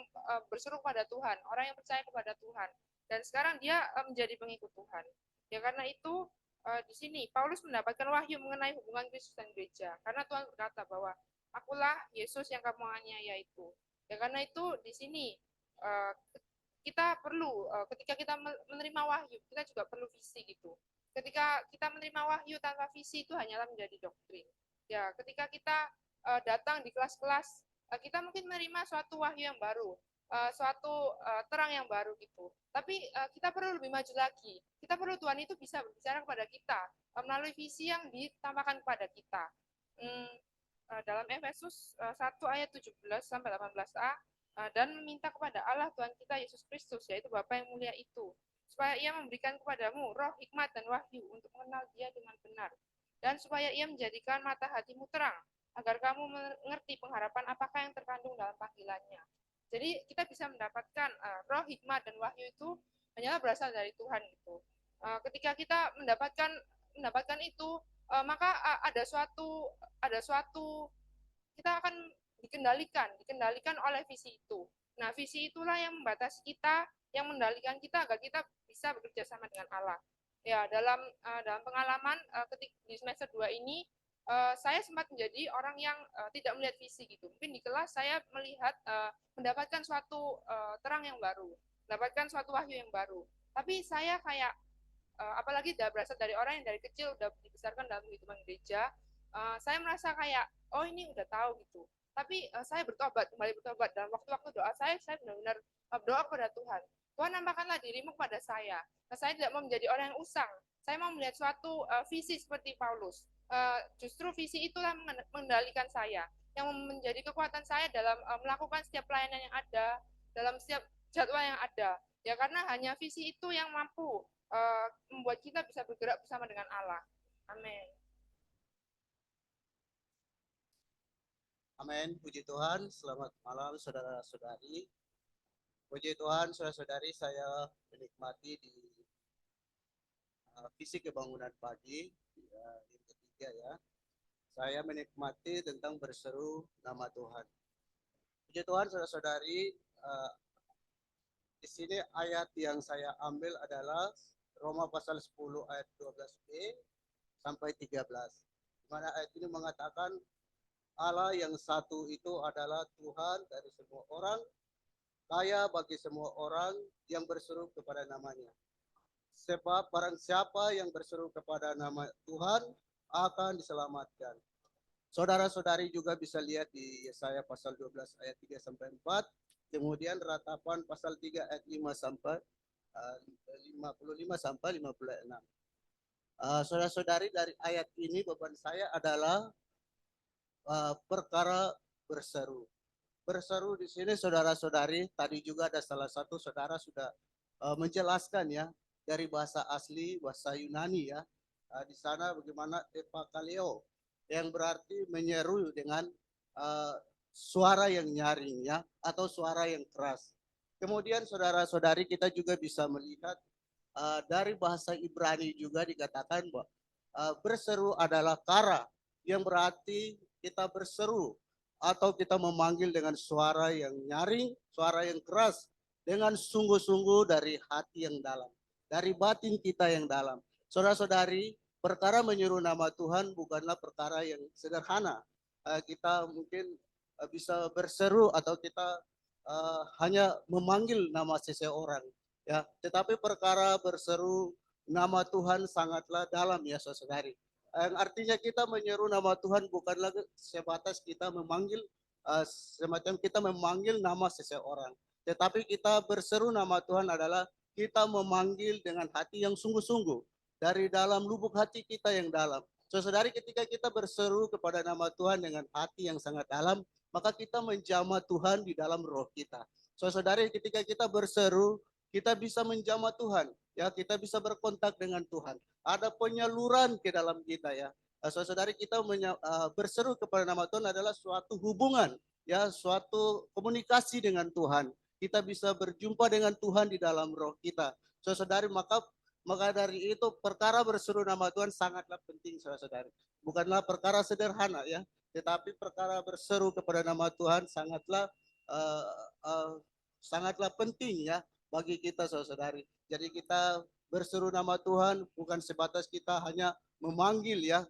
berseru kepada Tuhan, orang yang percaya kepada Tuhan. Dan sekarang dia menjadi pengikut Tuhan. Ya, karena itu di sini Paulus mendapatkan wahyu mengenai hubungan Kristus dan gereja, karena Tuhan berkata bahwa akulah Yesus yang kamu aniaya itu. Ya, karena itu di sini kita perlu ketika kita menerima wahyu, kita juga perlu visi gitu. Ketika kita menerima wahyu tanpa visi itu hanyalah menjadi doktrin. Ya, ketika kita datang di kelas-kelas, kita mungkin menerima suatu wahyu yang baru, suatu terang yang baru gitu. Tapi kita perlu lebih maju lagi. Kita perlu Tuhan itu bisa berbicara kepada kita melalui visi yang ditampakkan kepada kita. Dalam Efesus 1 ayat 17 sampai 18a, dan meminta kepada Allah Tuhan kita Yesus Kristus, yaitu Bapa yang mulia itu, supaya Ia memberikan kepadamu roh hikmat dan wahyu untuk mengenal Dia dengan benar, dan supaya Ia menjadikan mata hatimu terang, agar kamu mengerti pengharapan apakah yang terkandung dalam panggilannya. Jadi kita bisa mendapatkan roh hikmat dan wahyu itu hanyalah berasal dari Tuhan gitu. Ketika kita mendapatkan itu, maka ada suatu kita akan dikendalikan oleh visi itu. Nah, visi itulah yang membatasi kita, yang mengendalikan kita agar kita bisa bekerja sama dengan Allah. Ya, dalam pengalaman ketika di semester 2 ini saya sempat menjadi orang yang tidak melihat visi gitu. Mungkin di kelas saya melihat mendapatkan suatu terang yang baru, mendapatkan suatu wahyu yang baru. Tapi saya kayak apalagi udah berasal dari orang yang dari kecil udah dibesarkan dalam kehidupan gereja, saya merasa kayak oh ini udah tahu gitu. Tapi saya kembali bertobat dalam waktu-waktu doa saya benar-benar berdoa kepada Tuhan. Tuhan nampakkanlah dirimu kepada saya. Nah, saya tidak mau menjadi orang yang usang. Saya mau melihat suatu visi seperti Paulus. Justru visi itulah mengendalikan saya, yang menjadi kekuatan saya dalam melakukan setiap pelayanan yang ada, dalam setiap jadwal yang ada. Ya karena hanya visi itu yang mampu membuat kita bisa bergerak bersama dengan Allah. Amin. Amin. Puji Tuhan. Selamat malam saudara-saudari. Puji Tuhan, saudara-saudari, saya menikmati di visi kebangunan pagi yang ketiga ya. Saya menikmati tentang berseru nama Tuhan. Puji Tuhan, saudara-saudari, di sini ayat yang saya ambil adalah Roma pasal 10 ayat 12b sampai 13. Di mana ayat ini mengatakan Allah yang satu itu adalah Tuhan dari semua orang, kaya bagi semua orang yang berseru kepada namanya. Sebab barang siapa yang berseru kepada nama Tuhan akan diselamatkan. Saudara-saudari juga bisa lihat di Yesaya pasal 12 ayat 3 sampai 4, kemudian Ratapan pasal 3 ayat 5 sampai 55 sampai 56. Saudara-saudari, dari ayat ini beban saya adalah perkara berseru. Berseru di sini saudara-saudari, tadi juga ada salah satu saudara sudah menjelaskan ya dari bahasa asli, bahasa Yunani ya. Di sana bagaimana epakaleo yang berarti menyeru dengan suara yang nyaring ya atau suara yang keras. Kemudian saudara-saudari kita juga bisa melihat dari bahasa Ibrani juga dikatakan bahwa berseru adalah kara yang berarti kita berseru atau kita memanggil dengan suara yang nyaring, suara yang keras, dengan sungguh-sungguh dari hati yang dalam, dari batin kita yang dalam. Saudara-saudari, perkara menyeru nama Tuhan bukanlah perkara yang sederhana. Kita mungkin bisa berseru atau kita hanya memanggil nama seseorang, ya. Tetapi perkara berseru nama Tuhan sangatlah dalam ya saudara-saudari. Yang artinya kita menyeru nama Tuhan bukanlah sebatas kita memanggil semacam kita memanggil nama seseorang, tetapi kita berseru nama Tuhan adalah kita memanggil dengan hati yang sungguh-sungguh dari dalam lubuk hati kita yang dalam. Saudari, ketika kita berseru kepada nama Tuhan dengan hati yang sangat dalam, maka kita menjamah Tuhan di dalam roh kita. Saudari, ketika kita berseru, kita bisa menjamah Tuhan. Ya, kita bisa berkontak dengan Tuhan. Ada penyaluran ke dalam kita ya. Saudari, kita berseru kepada nama Tuhan adalah suatu hubungan, ya, suatu komunikasi dengan Tuhan. Kita bisa berjumpa dengan Tuhan di dalam roh kita. Saudari, maka dari itu perkara berseru nama Tuhan sangatlah penting, saudari. Bukanlah perkara sederhana ya, tetapi perkara berseru kepada nama Tuhan sangatlah sangatlah penting ya bagi kita, saudari. Jadi kita berseru nama Tuhan bukan sebatas kita hanya memanggil ya,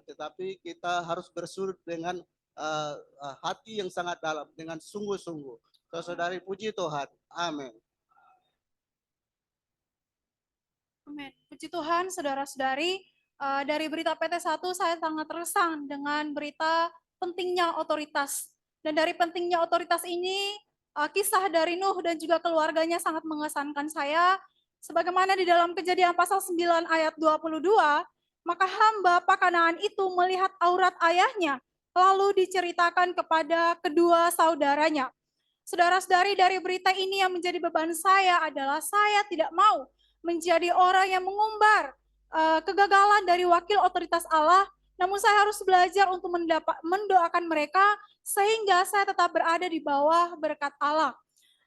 tetapi kita harus berseru dengan hati yang sangat dalam, dengan sungguh-sungguh. Saudari, puji Tuhan. Amin. Amin. Puji Tuhan, saudara-saudari. Dari berita PT1 saya sangat terkesan dengan berita pentingnya otoritas. Dan dari pentingnya otoritas ini, kisah dari Nuh dan juga keluarganya sangat mengesankan saya. Sebagaimana di dalam Kejadian pasal 9 ayat 22, maka hamba Kanaan itu melihat aurat ayahnya, lalu diceritakan kepada kedua saudaranya. Saudara-saudari, dari berita ini yang menjadi beban saya adalah saya tidak mau menjadi orang yang mengumbar kegagalan dari wakil otoritas Allah, namun saya harus belajar untuk mendoakan mereka sehingga saya tetap berada di bawah berkat Allah.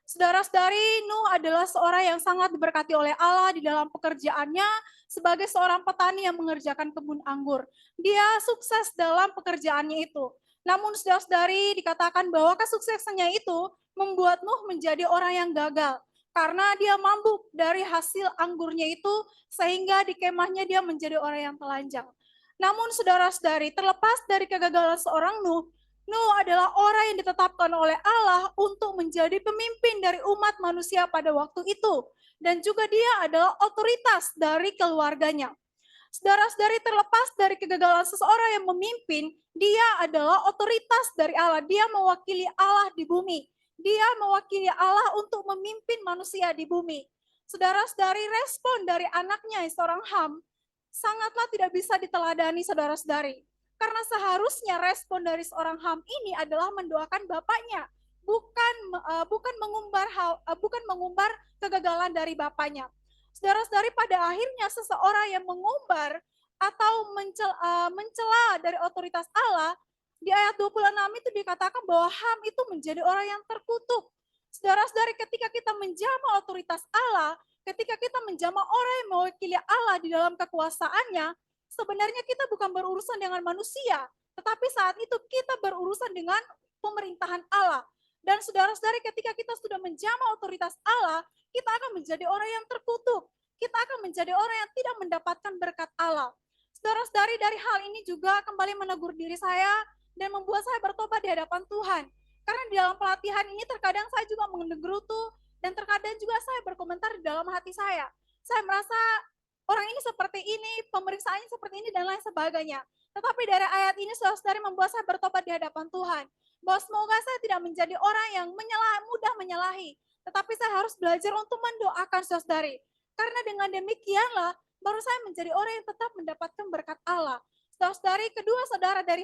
Saudara-saudari, Nuh adalah seorang yang sangat diberkati oleh Allah di dalam pekerjaannya sebagai seorang petani yang mengerjakan kebun anggur. Dia sukses dalam pekerjaannya itu. Namun saudara-saudari, dikatakan bahwa kesuksesannya itu membuat Nuh menjadi orang yang gagal. karena dia mabuk dari hasil anggurnya itu, sehingga di kemahnya dia menjadi orang yang telanjang. Namun saudara-saudari, terlepas dari kegagalan seorang Nuh, Nuh adalah orang yang ditetapkan oleh Allah untuk menjadi pemimpin dari umat manusia pada waktu itu. Dan juga dia adalah otoritas dari keluarganya. Saudara-saudari, terlepas dari kegagalan seseorang yang memimpin, dia adalah otoritas dari Allah. Dia mewakili Allah di bumi. Dia mewakili Allah untuk memimpin manusia di bumi. Saudara-saudari, respon dari anaknya seorang Ham sangatlah tidak bisa diteladani, saudara-saudari. Karena seharusnya respon dari seorang Ham ini adalah mendoakan bapaknya, bukan mengumbar kegagalan dari bapaknya. Saudara-saudari, pada akhirnya seseorang yang mengumbar atau mencela dari otoritas Allah, di ayat 26 itu dikatakan bahwa Ham itu menjadi orang yang terkutuk. Saudara-saudari, ketika kita menjamah otoritas Allah, ketika kita menjamah orang yang mewakili Allah di dalam kekuasaannya, sebenarnya kita bukan berurusan dengan manusia, tetapi saat itu kita berurusan dengan pemerintahan Allah. Dan saudara-saudari, ketika kita sudah menjamah otoritas Allah, kita akan menjadi orang yang terkutuk. Kita akan menjadi orang yang tidak mendapatkan berkat Allah. Saudara-saudari, dari hal ini juga kembali menegur diri saya dan membuat saya bertobat di hadapan Tuhan. Karena di dalam pelatihan ini terkadang saya juga menggerutu dan terkadang juga saya berkomentar di dalam hati saya. Saya merasa orang ini seperti ini, pemeriksaannya seperti ini, dan lain sebagainya. Tetapi dari ayat ini, saudara-saudari, membuat saya bertobat di hadapan Tuhan. Bahwa semoga saya tidak menjadi orang yang mudah menyalahi. Tetapi saya harus belajar untuk mendoakan saudara-saudari. Karena dengan demikianlah, baru saya menjadi orang yang tetap mendapatkan berkat Allah. Saudara-saudari, kedua saudara dari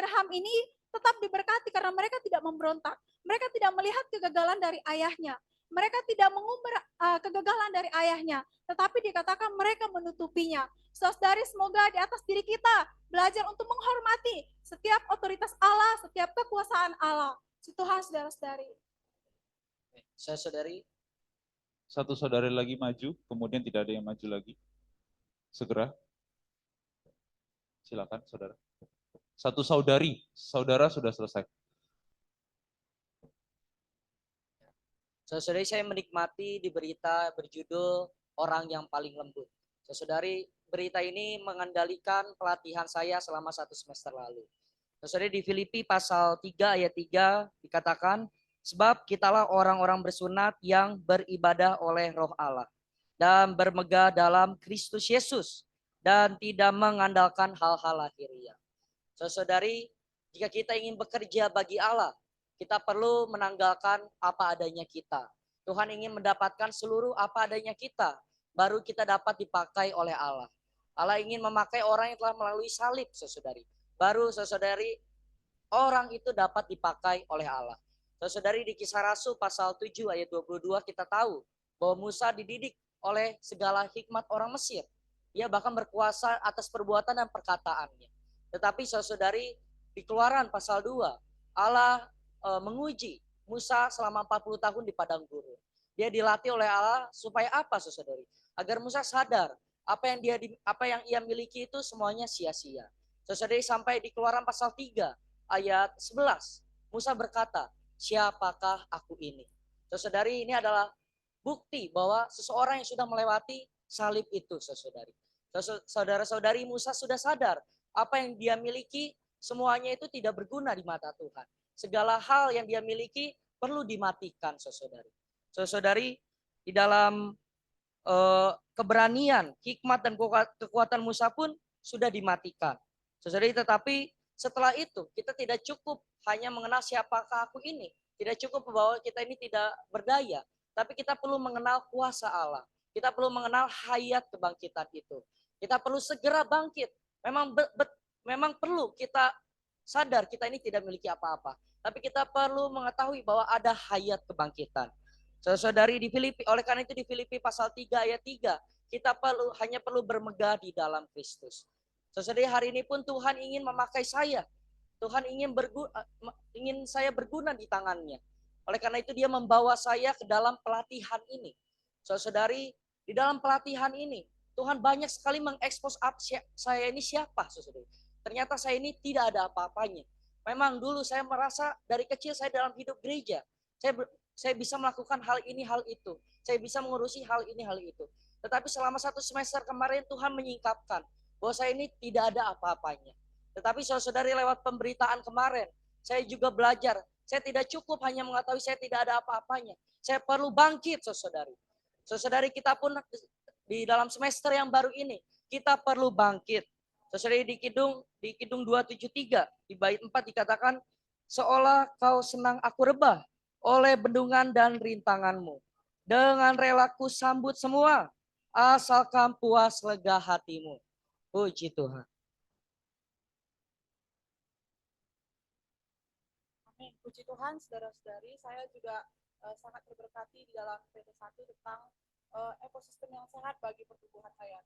Ham ini tetap diberkati karena mereka tidak memberontak. Mereka tidak melihat kegagalan dari ayahnya. Mereka tidak mengumbar kegagalan dari ayahnya, tetapi dikatakan mereka menutupinya. Saudari, semoga di atas diri kita belajar untuk menghormati setiap otoritas Allah, setiap kekuasaan Allah. Tuhan, saudara-saudari. Saya saudari. Satu saudari lagi maju, kemudian tidak ada yang maju lagi. Segera. Silakan, saudara. Satu saudari, saudara sudah selesai. Saudari, saya menikmati di berita berjudul Orang yang Paling Lembut. Saudari, berita ini mengendalikan pelatihan saya selama 1 semester lalu. Saudari, di Filipi pasal 3 ayat 3 dikatakan, sebab kitalah orang-orang bersunat yang beribadah oleh Roh Allah dan bermegah dalam Kristus Yesus dan tidak mengandalkan hal-hal lahiriah. Saudari, jika kita ingin bekerja bagi Allah, kita perlu menanggalkan apa adanya kita. Tuhan ingin mendapatkan seluruh apa adanya kita, baru kita dapat dipakai oleh Allah. Allah ingin memakai orang yang telah melalui salib, saudari. Baru, saudari, orang itu dapat dipakai oleh Allah. Saudari, di Kisah Rasul pasal 7 ayat 22 kita tahu bahwa Musa dididik oleh segala hikmat orang Mesir. Dia bahkan berkuasa atas perbuatan dan perkataannya. Tetapi saudari, di Keluaran pasal 2, Allah menguji Musa selama 40 tahun di padang gurun. Dia dilatih oleh Allah supaya apa, saudari? Agar Musa sadar apa yang ia miliki itu semuanya sia-sia. Saudari, sampai di Keluaran pasal 3 ayat 11, Musa berkata, siapakah aku ini? Saudari, ini adalah bukti bahwa seseorang yang sudah melewati salib itu, saudari. Saudara-saudari, Musa sudah sadar apa yang dia miliki semuanya itu tidak berguna di mata Tuhan. Segala hal yang dia miliki perlu dimatikan, saudari. Saudari, di dalam keberanian, hikmat dan kekuatan Musa pun sudah dimatikan. Saudari, tetapi setelah itu kita tidak cukup hanya mengenal siapakah aku ini. Tidak cukup bahwa kita ini tidak berdaya, tapi kita perlu mengenal kuasa Allah. Kita perlu mengenal hayat kebangkitan itu. Kita perlu segera bangkit. Memang perlu kita sadar kita ini tidak memiliki apa-apa. Tapi kita perlu mengetahui bahwa ada hayat kebangkitan. Saudari, di Filipi, oleh karena itu di Filipi pasal 3 ayat 3, kita hanya perlu bermegah di dalam Kristus. Saudari, hari ini pun Tuhan ingin memakai saya. Tuhan ingin saya berguna di tangannya. Oleh karena itu dia membawa saya ke dalam pelatihan ini. Saudari, di dalam pelatihan ini Tuhan banyak sekali mengekspos saya ini siapa, saudari. Ternyata saya ini tidak ada apa-apanya. Memang dulu saya merasa dari kecil saya dalam hidup gereja. saya bisa melakukan hal ini, hal itu. Saya bisa mengurusi hal ini, hal itu. Tetapi selama 1 semester kemarin Tuhan menyingkapkan bahwa saya ini tidak ada apa-apanya. Tetapi saudara-saudari lewat pemberitaan kemarin, saya juga belajar. Saya tidak cukup hanya mengetahui saya tidak ada apa-apanya. Saya perlu bangkit, saudara-saudari. Saudara-saudari kita pun di dalam semester yang baru ini, kita perlu bangkit. Saudara di Kidung 273, di bait 4 dikatakan, seolah kau senang aku rebah oleh bendungan dan rintanganmu. Dengan relaku sambut semua, asalkan puas lega hatimu. Puji Tuhan. Amin. Puji Tuhan, saudara-saudari, saya juga sangat terberkati di dalam PT1 tentang ekosistem yang sehat bagi pertumbuhan hayat.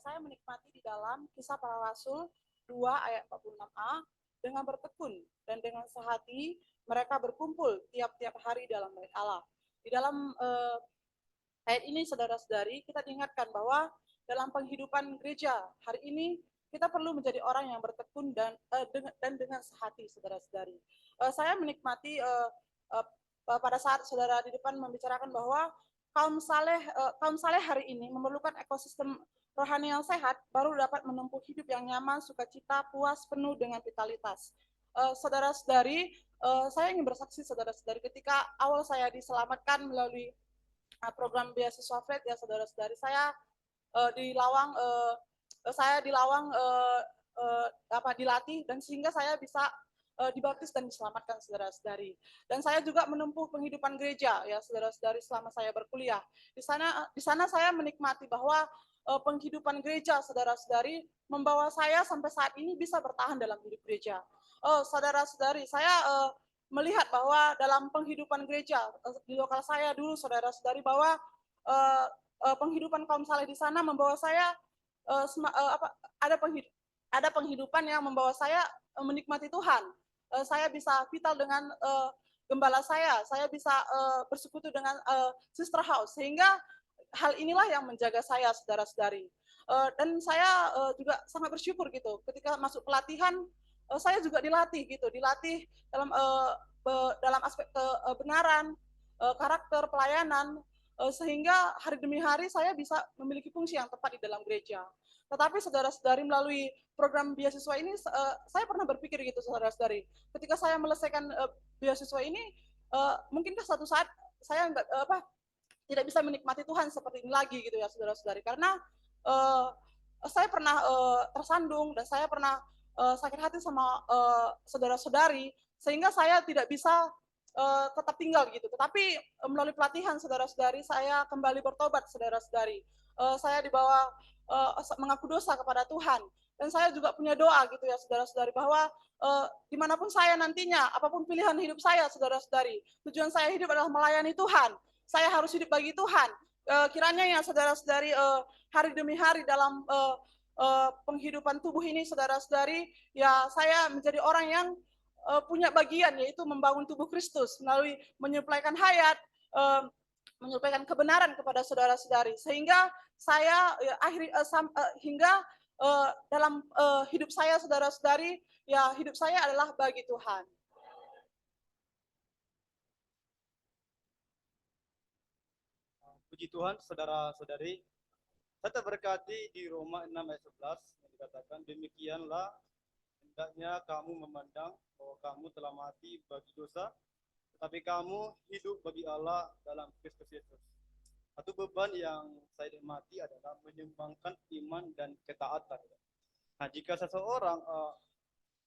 Saya menikmati di dalam Kisah Para Rasul 2 ayat 46a, dengan bertekun dan dengan sehati mereka berkumpul tiap-tiap hari dalam bait Allah. Di dalam ayat ini, saudara-saudari, kita diingatkan bahwa dalam penghidupan gereja hari ini kita perlu menjadi orang yang bertekun dan dengan sehati, saudara-saudari. Saya menikmati pada saat saudara di depan membicarakan bahwa kaum saleh hari ini memerlukan ekosistem rohani yang sehat, baru dapat menempuh hidup yang nyaman, sukacita, puas, penuh dengan vitalitas. Saudara-saudari, saya ingin bersaksi, saudara-saudari, ketika awal saya diselamatkan melalui program beasiswa FLET, ya saudara-saudari, saya dilatih, dan sehingga saya bisa dibaptis dan diselamatkan, saudara-saudari. Dan saya juga menempuh penghidupan gereja, ya saudara-saudari, selama saya berkuliah. Di sana saya menikmati bahwa penghidupan gereja, saudara-saudari, membawa saya sampai saat ini bisa bertahan dalam hidup gereja. Saudara-saudari, saya melihat bahwa dalam penghidupan gereja di lokal saya dulu, saudara-saudari, bahwa penghidupan kaum saleh di sana membawa saya ada penghidupan yang membawa saya menikmati Tuhan. Saya bisa vital dengan gembala saya bisa bersekutu dengan sister house, sehingga hal inilah yang menjaga saya, saudara-saudari. Dan saya juga sangat bersyukur gitu, ketika masuk pelatihan, saya juga dilatih dalam aspek kebenaran, karakter, pelayanan, sehingga hari demi hari saya bisa memiliki fungsi yang tepat di dalam gereja. Tetapi saudara-saudari, melalui program beasiswa ini, saya pernah berpikir gitu, saudara-saudari, ketika saya menyelesaikan beasiswa ini, mungkinkah suatu saat saya tidak bisa menikmati Tuhan seperti ini lagi gitu ya, saudara-saudari, karena saya pernah tersandung dan saya pernah sakit hati sama saudara-saudari, sehingga saya tidak bisa tetap tinggal gitu. Tetapi melalui pelatihan, saudara-saudari, saya kembali bertobat, saudara-saudari. Saya dibawa mengaku dosa kepada Tuhan, dan saya juga punya doa gitu ya, saudara-saudari, bahwa dimanapun saya nantinya, apapun pilihan hidup saya, saudara-saudari, tujuan saya hidup adalah melayani Tuhan. Saya harus hidup bagi Tuhan. Kiranya ya, saudara-saudari, hari demi hari dalam penghidupan tubuh ini, saudara-saudari, ya saya menjadi orang yang punya bagian, yaitu membangun tubuh Kristus melalui menyuplaikan hayat, menyuplaikan kebenaran kepada saudara-saudari, sehingga saya hingga dalam hidup saya, saudara-saudari, ya hidup saya adalah bagi Tuhan. Puji Tuhan, saudara-saudari, saya terberkati di Roma 6 ayat 11 yang dikatakan, demikianlah hendaknya kamu memandang bahwa kamu telah mati bagi dosa, tetapi kamu hidup bagi Allah dalam Kristus Yesus. Satu beban yang saya nikmati adalah menyeimbangkan iman dan ketaatan. Nah, jika seseorang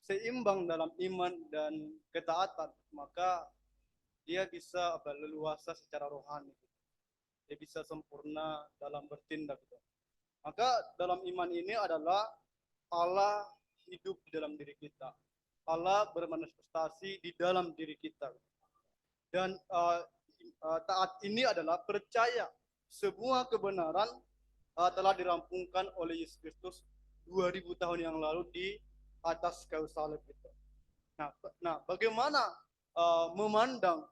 seimbang dalam iman dan ketaatan, maka dia bisa leluasa secara rohani. Dia bisa sempurna dalam bertindak. Maka dalam iman ini adalah Allah hidup di dalam diri kita. Allah bermanifestasi di dalam diri kita. Dan taat ini adalah percaya semua kebenaran telah dirampungkan oleh Yesus Kristus 2000 tahun yang lalu di atas kayu salib itu. Nah, bagaimana memandang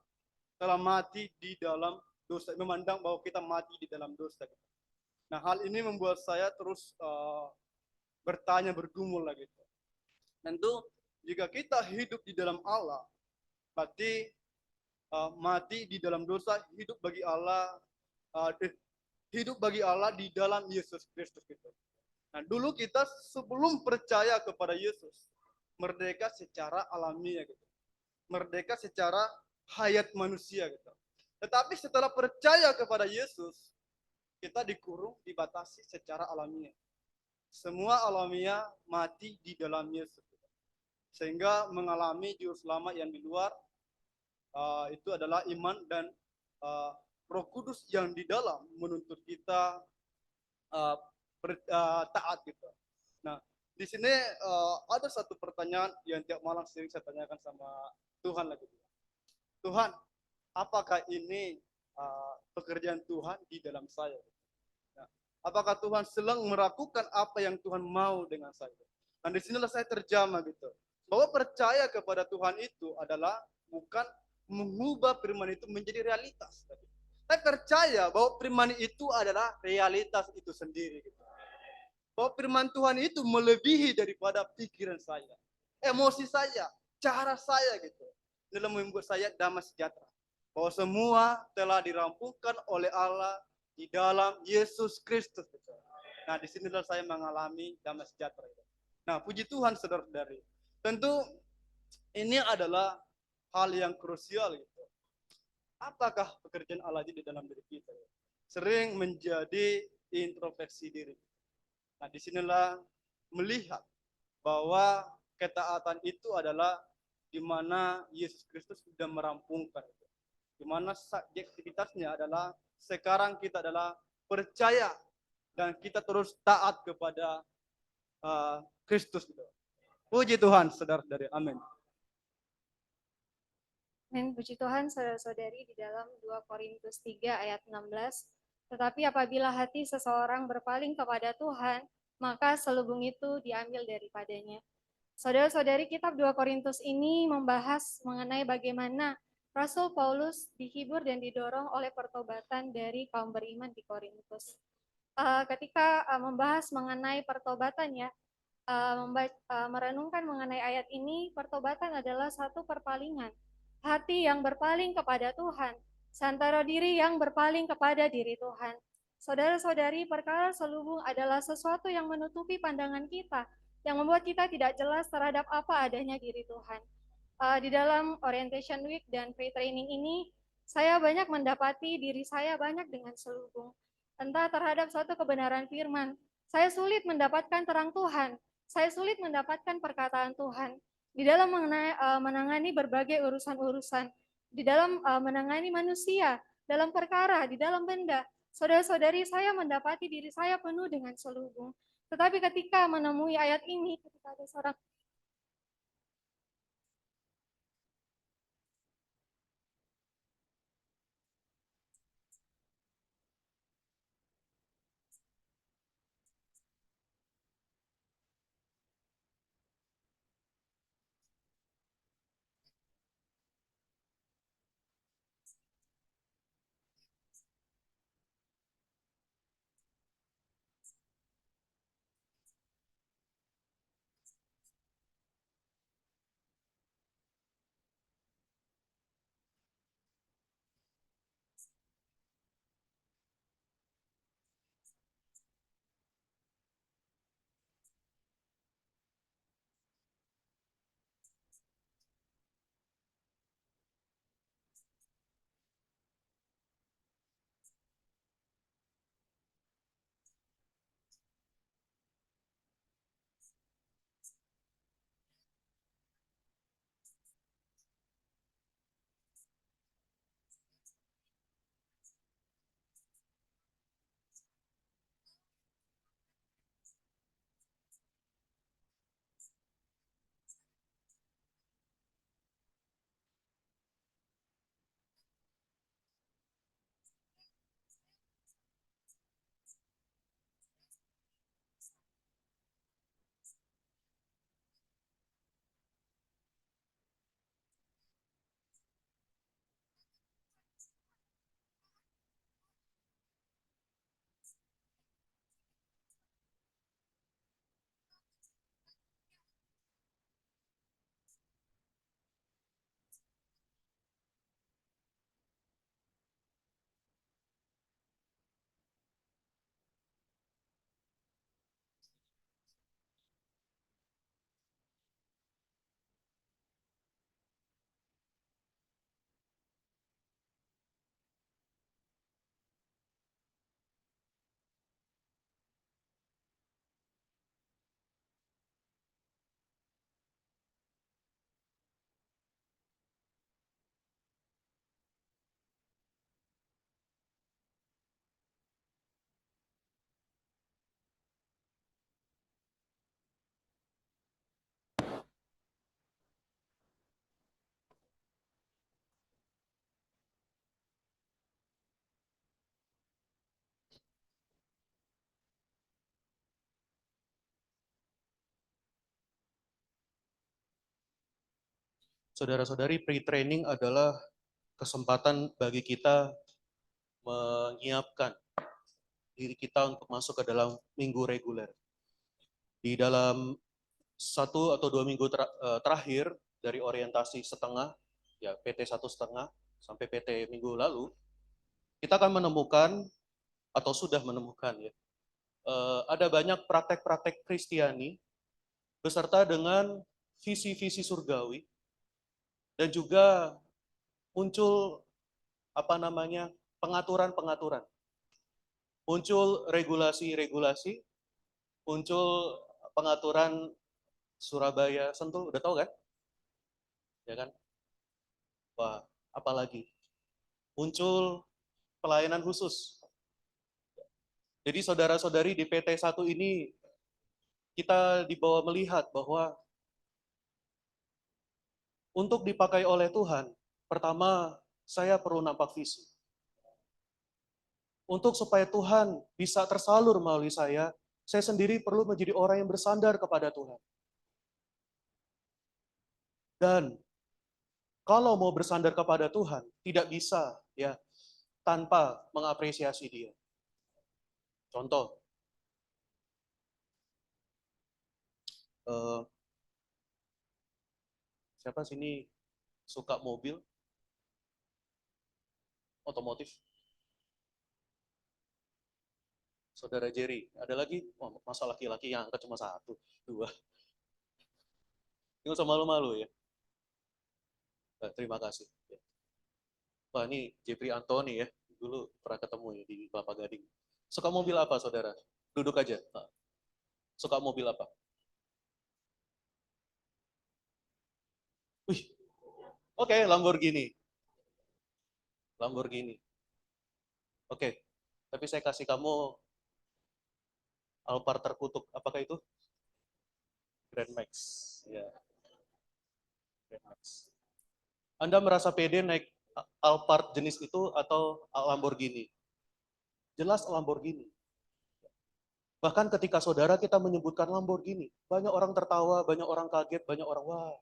telah mati di dalam dosa, memandang bahwa kita mati di dalam dosa. Nah, hal ini membuat saya terus bertanya, bergumul lagi. Tentu jika kita hidup di dalam Allah, berarti mati di dalam dosa, hidup bagi Allah, hidup bagi Allah di dalam Yesus Kristus gitu. Nah, dulu kita sebelum percaya kepada Yesus, merdeka secara alamiah gitu. Merdeka secara hayat manusia gitu. Tetapi setelah percaya kepada Yesus, kita dikurung, dibatasi secara alamiah. Semua alamiah mati di dalam Yesus. Sehingga mengalami juru selamat yang di luar, itu adalah iman dan Roh Kudus yang di dalam menuntut kita taat gitu. Nah, di sini ada satu pertanyaan yang tiap malam sering saya tanyakan sama Tuhan lagi. Tuhan, apakah ini pekerjaan Tuhan di dalam saya? Nah, apakah Tuhan sedang melakukan apa yang Tuhan mau dengan saya? Dan disinilah saya terjamah gitu. Bahwa percaya kepada Tuhan itu adalah bukan mengubah firman itu menjadi realitas. Saya percaya bahwa firman itu adalah realitas itu sendiri. Gitu. Bahwa firman Tuhan itu melebihi daripada pikiran saya, emosi saya, cara saya gitu. Dalam membuat saya damai sejahtera. Bahwa semua telah dirampungkan oleh Allah di dalam Yesus Kristus. Gitu. Nah, disinilah saya mengalami damai sejahtera. Gitu. Nah, puji Tuhan saudara-saudari. Tentu ini adalah hal yang krusial gitu. Apakah pekerjaan Allah di dalam diri kita? Sering menjadi introspeksi diri. Nah, disinilah melihat bahwa ketaatan itu adalah di mana Yesus Kristus sudah merampungkan. Di mana subjektivitasnya adalah sekarang kita adalah percaya dan kita terus taat kepada Kristus. Gitu. Puji Tuhan, saudara-saudari. Amin. Amin. Puji Tuhan, saudara-saudari, di dalam 2 Korintus 3 ayat 16. Tetapi apabila hati seseorang berpaling kepada Tuhan, maka selubung itu diambil daripadanya. Saudara-saudari, kitab 2 Korintus ini membahas mengenai bagaimana Rasul Paulus dihibur dan didorong oleh pertobatan dari kaum beriman di Korintus. Ketika membahas mengenai pertobatan ya, merenungkan mengenai ayat ini, pertobatan adalah satu perpalingan. Hati yang berpaling kepada Tuhan, seantara diri yang berpaling kepada diri Tuhan. Saudara-saudari, perkara selubung adalah sesuatu yang menutupi pandangan kita, yang membuat kita tidak jelas terhadap apa adanya diri Tuhan. Di dalam Orientation Week dan Pre-Training ini, saya banyak mendapati diri saya banyak dengan selubung. Entah terhadap suatu kebenaran firman, saya sulit mendapatkan terang Tuhan, saya sulit mendapatkan perkataan Tuhan. Di dalam menangani berbagai urusan-urusan, di dalam menangani manusia, dalam perkara, di dalam benda, saudara-saudari saya mendapati diri saya penuh dengan selubung. Tetapi ketika menemui ayat ini, ketika ada seorang Saudara-saudari, pre-training adalah kesempatan bagi kita menyiapkan diri kita untuk masuk ke dalam minggu reguler. Di dalam 1 atau 2 minggu terakhir dari orientasi setengah, ya PT 1,5 sampai PT minggu lalu, kita akan menemukan atau sudah menemukan ya, ada banyak praktek-praktek Kristiani beserta dengan visi-visi surgawi dan juga muncul pengaturan-pengaturan, muncul regulasi-regulasi, muncul pengaturan Surabaya Sentul, udah tahu kan? Ya kan? Wah, apalagi muncul pelayanan khusus. Jadi saudara-saudari di PT 1 ini kita dibawa melihat bahwa untuk dipakai oleh Tuhan, pertama saya perlu nampak visi. Untuk supaya Tuhan bisa tersalur melalui saya sendiri perlu menjadi orang yang bersandar kepada Tuhan. Dan kalau mau bersandar kepada Tuhan, tidak bisa ya tanpa mengapresiasi Dia. Contoh, siapa sini suka mobil? Otomotif? Saudara Jerry, ada lagi? Oh, masa laki-laki yang angkat cuma 1, 2. Nggak usah malu-malu ya. Terima kasih. Wah, ini Jeffrey Anthony ya. Dulu pernah ketemu ya di Kelapa Gading. Suka mobil apa, saudara? Duduk aja. Suka mobil apa? Wih, oke, Lamborghini. Lamborghini. Oke, tapi saya kasih kamu Alphard terkutuk. Apakah itu? Grand Max. Ya. Grand Max. Anda merasa pede naik Alphard jenis itu atau Lamborghini? Jelas Lamborghini. Bahkan ketika saudara kita menyebutkan Lamborghini, banyak orang tertawa, banyak orang kaget, banyak orang wah.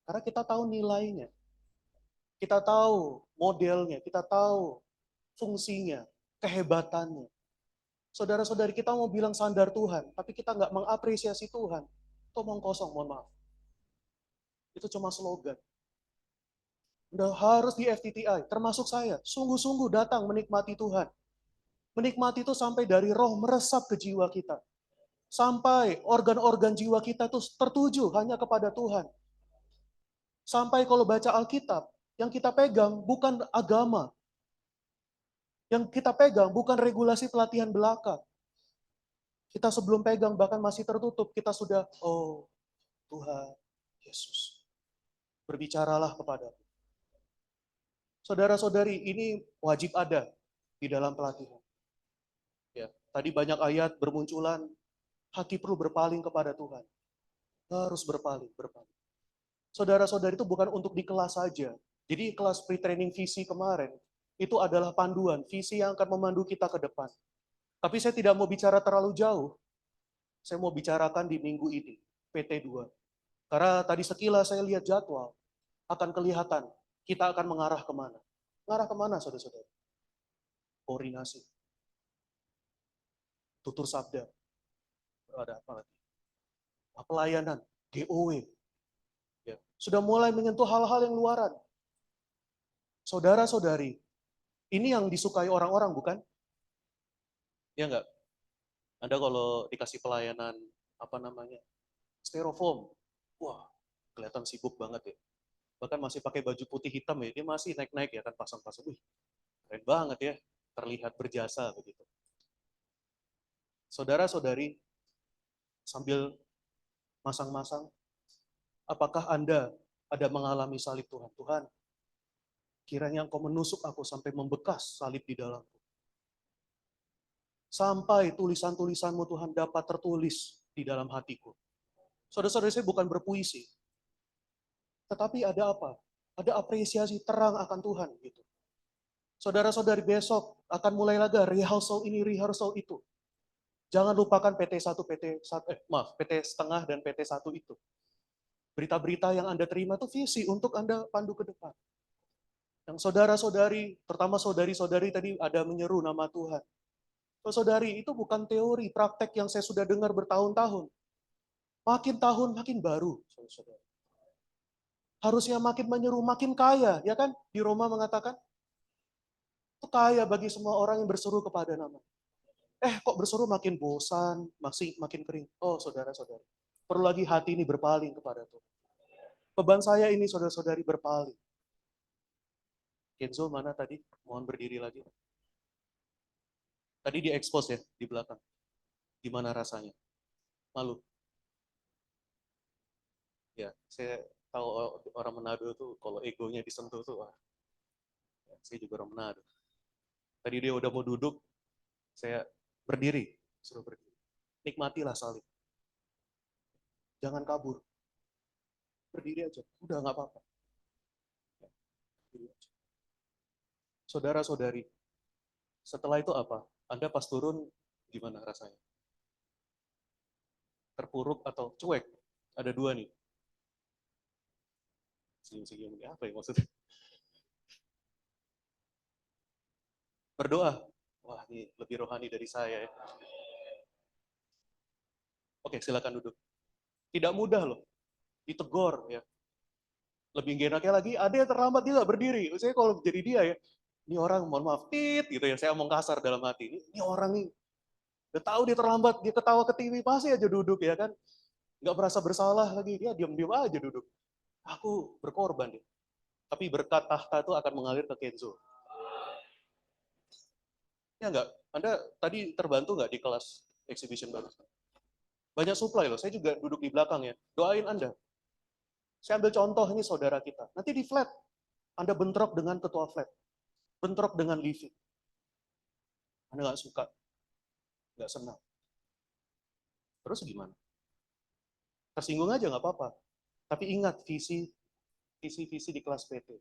Karena kita tahu nilainya. Kita tahu modelnya, kita tahu fungsinya, kehebatannya. Saudara-saudari kita mau bilang sandar Tuhan, tapi kita nggak mengapresiasi Tuhan. Itu omong kosong, mohon maaf. Itu cuma slogan. Udah harus di FTTI, termasuk saya, sungguh-sungguh datang menikmati Tuhan. Menikmati itu sampai dari roh meresap ke jiwa kita. Sampai organ-organ jiwa kita itu tertuju hanya kepada Tuhan. Sampai kalau baca Alkitab, yang kita pegang bukan agama. Yang kita pegang bukan regulasi pelatihan belaka. Kita sebelum pegang bahkan masih tertutup, kita sudah, oh Tuhan Yesus, berbicaralah kepadaku. Saudara-saudari, ini wajib ada di dalam pelatihan. Ya, tadi banyak ayat bermunculan, hati perlu berpaling kepada Tuhan. Harus berpaling. Saudara-saudari itu bukan untuk di kelas saja. Jadi kelas pre-training visi kemarin, itu adalah panduan, visi yang akan memandu kita ke depan. Tapi saya tidak mau bicara terlalu jauh. Saya mau bicarakan di minggu ini, PT 2. Karena tadi sekilas saya lihat jadwal, akan kelihatan kita akan mengarah kemana. Mengarah kemana, saudara-saudara? Koordinasi. Tutur sabda. Ada apa lagi? Pelayanan, GOW. Ya, sudah mulai menyentuh hal-hal yang luaran. Saudara-saudari, ini yang disukai orang-orang, bukan? Ya enggak? Anda kalau dikasih pelayanan, styrofoam, wah, kelihatan sibuk banget ya. Bahkan masih pakai baju putih hitam ya, dia masih naik-naik ya kan, pasang-pasang. Wih, keren banget ya, terlihat berjasa begitu. Saudara-saudari, sambil masang-masang, apakah Anda ada mengalami salib Tuhan? Tuhan, kiranya Engkau menusuk aku sampai membekas salib di dalamku. Sampai tulisan-tulisanmu Tuhan dapat tertulis di dalam hatiku. Saudara-saudari, saya bukan berpuisi. Tetapi ada apa? Ada apresiasi terang akan Tuhan. Gitu. Saudara-saudari, besok akan mulai lagi rehearsal ini, rehearsal itu. Jangan lupakan PT 1, PT setengah dan PT 1 itu. Berita-berita yang Anda terima itu visi untuk Anda pandu ke depan. Yang saudara-saudari, terutama saudari-saudari tadi ada menyeru nama Tuhan. Saudari, itu bukan teori, praktek yang saya sudah dengar bertahun-tahun. Makin tahun makin baru, saudara. Harusnya makin menyeru, makin kaya, ya kan? Di Roma mengatakan, itu kaya bagi semua orang yang berseru kepada nama. Kok berseru makin bosan, makin kering. Oh, saudara-saudari, perlu lagi hati ini berpaling kepada Tuhan. Beban saya ini, saudara-saudari, berpaling. Kenzo mana tadi? Mohon berdiri lagi. Tadi di-expose ya, di belakang. Gimana rasanya? Malu? Ya, saya tahu orang Manado tuh, kalau egonya disentuh tuh, saya juga orang Manado. Tadi dia udah mau duduk, saya berdiri, suruh berdiri. Nikmatilah salib. Jangan kabur. Berdiri aja, udah nggak apa-apa. Saudara-saudari, setelah itu apa? Anda pas turun, gimana rasanya? Terpuruk atau cuek? Ada dua nih. Senyum-senyum ini apa ya maksudnya? Berdoa. Wah, ini lebih rohani dari saya ya. Oke, silakan duduk. Tidak mudah loh. Ditegor ya. Lebih enaknya lagi, ada yang terlambat dia nggak berdiri. Saya kalau jadi dia ya, ini orang mohon maaf, gitu ya. Saya omong kasar dalam hati. Ini orang nih, udah tahu dia terlambat, dia ketawa ke TV, pasti aja duduk ya kan. Nggak merasa bersalah lagi, dia diam-diam aja duduk. Aku berkorban deh. Tapi berkat tahta itu akan mengalir ke Kenzo. Ya enggak? Anda tadi terbantu nggak di kelas exhibition baru? Banyak supply loh, saya juga duduk di belakang ya. Doain Anda. Saya ambil contoh ini saudara kita. Nanti di flat, Anda bentrok dengan ketua flat. Bentrok dengan living. Anda nggak suka, nggak senang. Terus gimana? Tersinggung aja nggak apa-apa. Tapi ingat visi di kelas PT.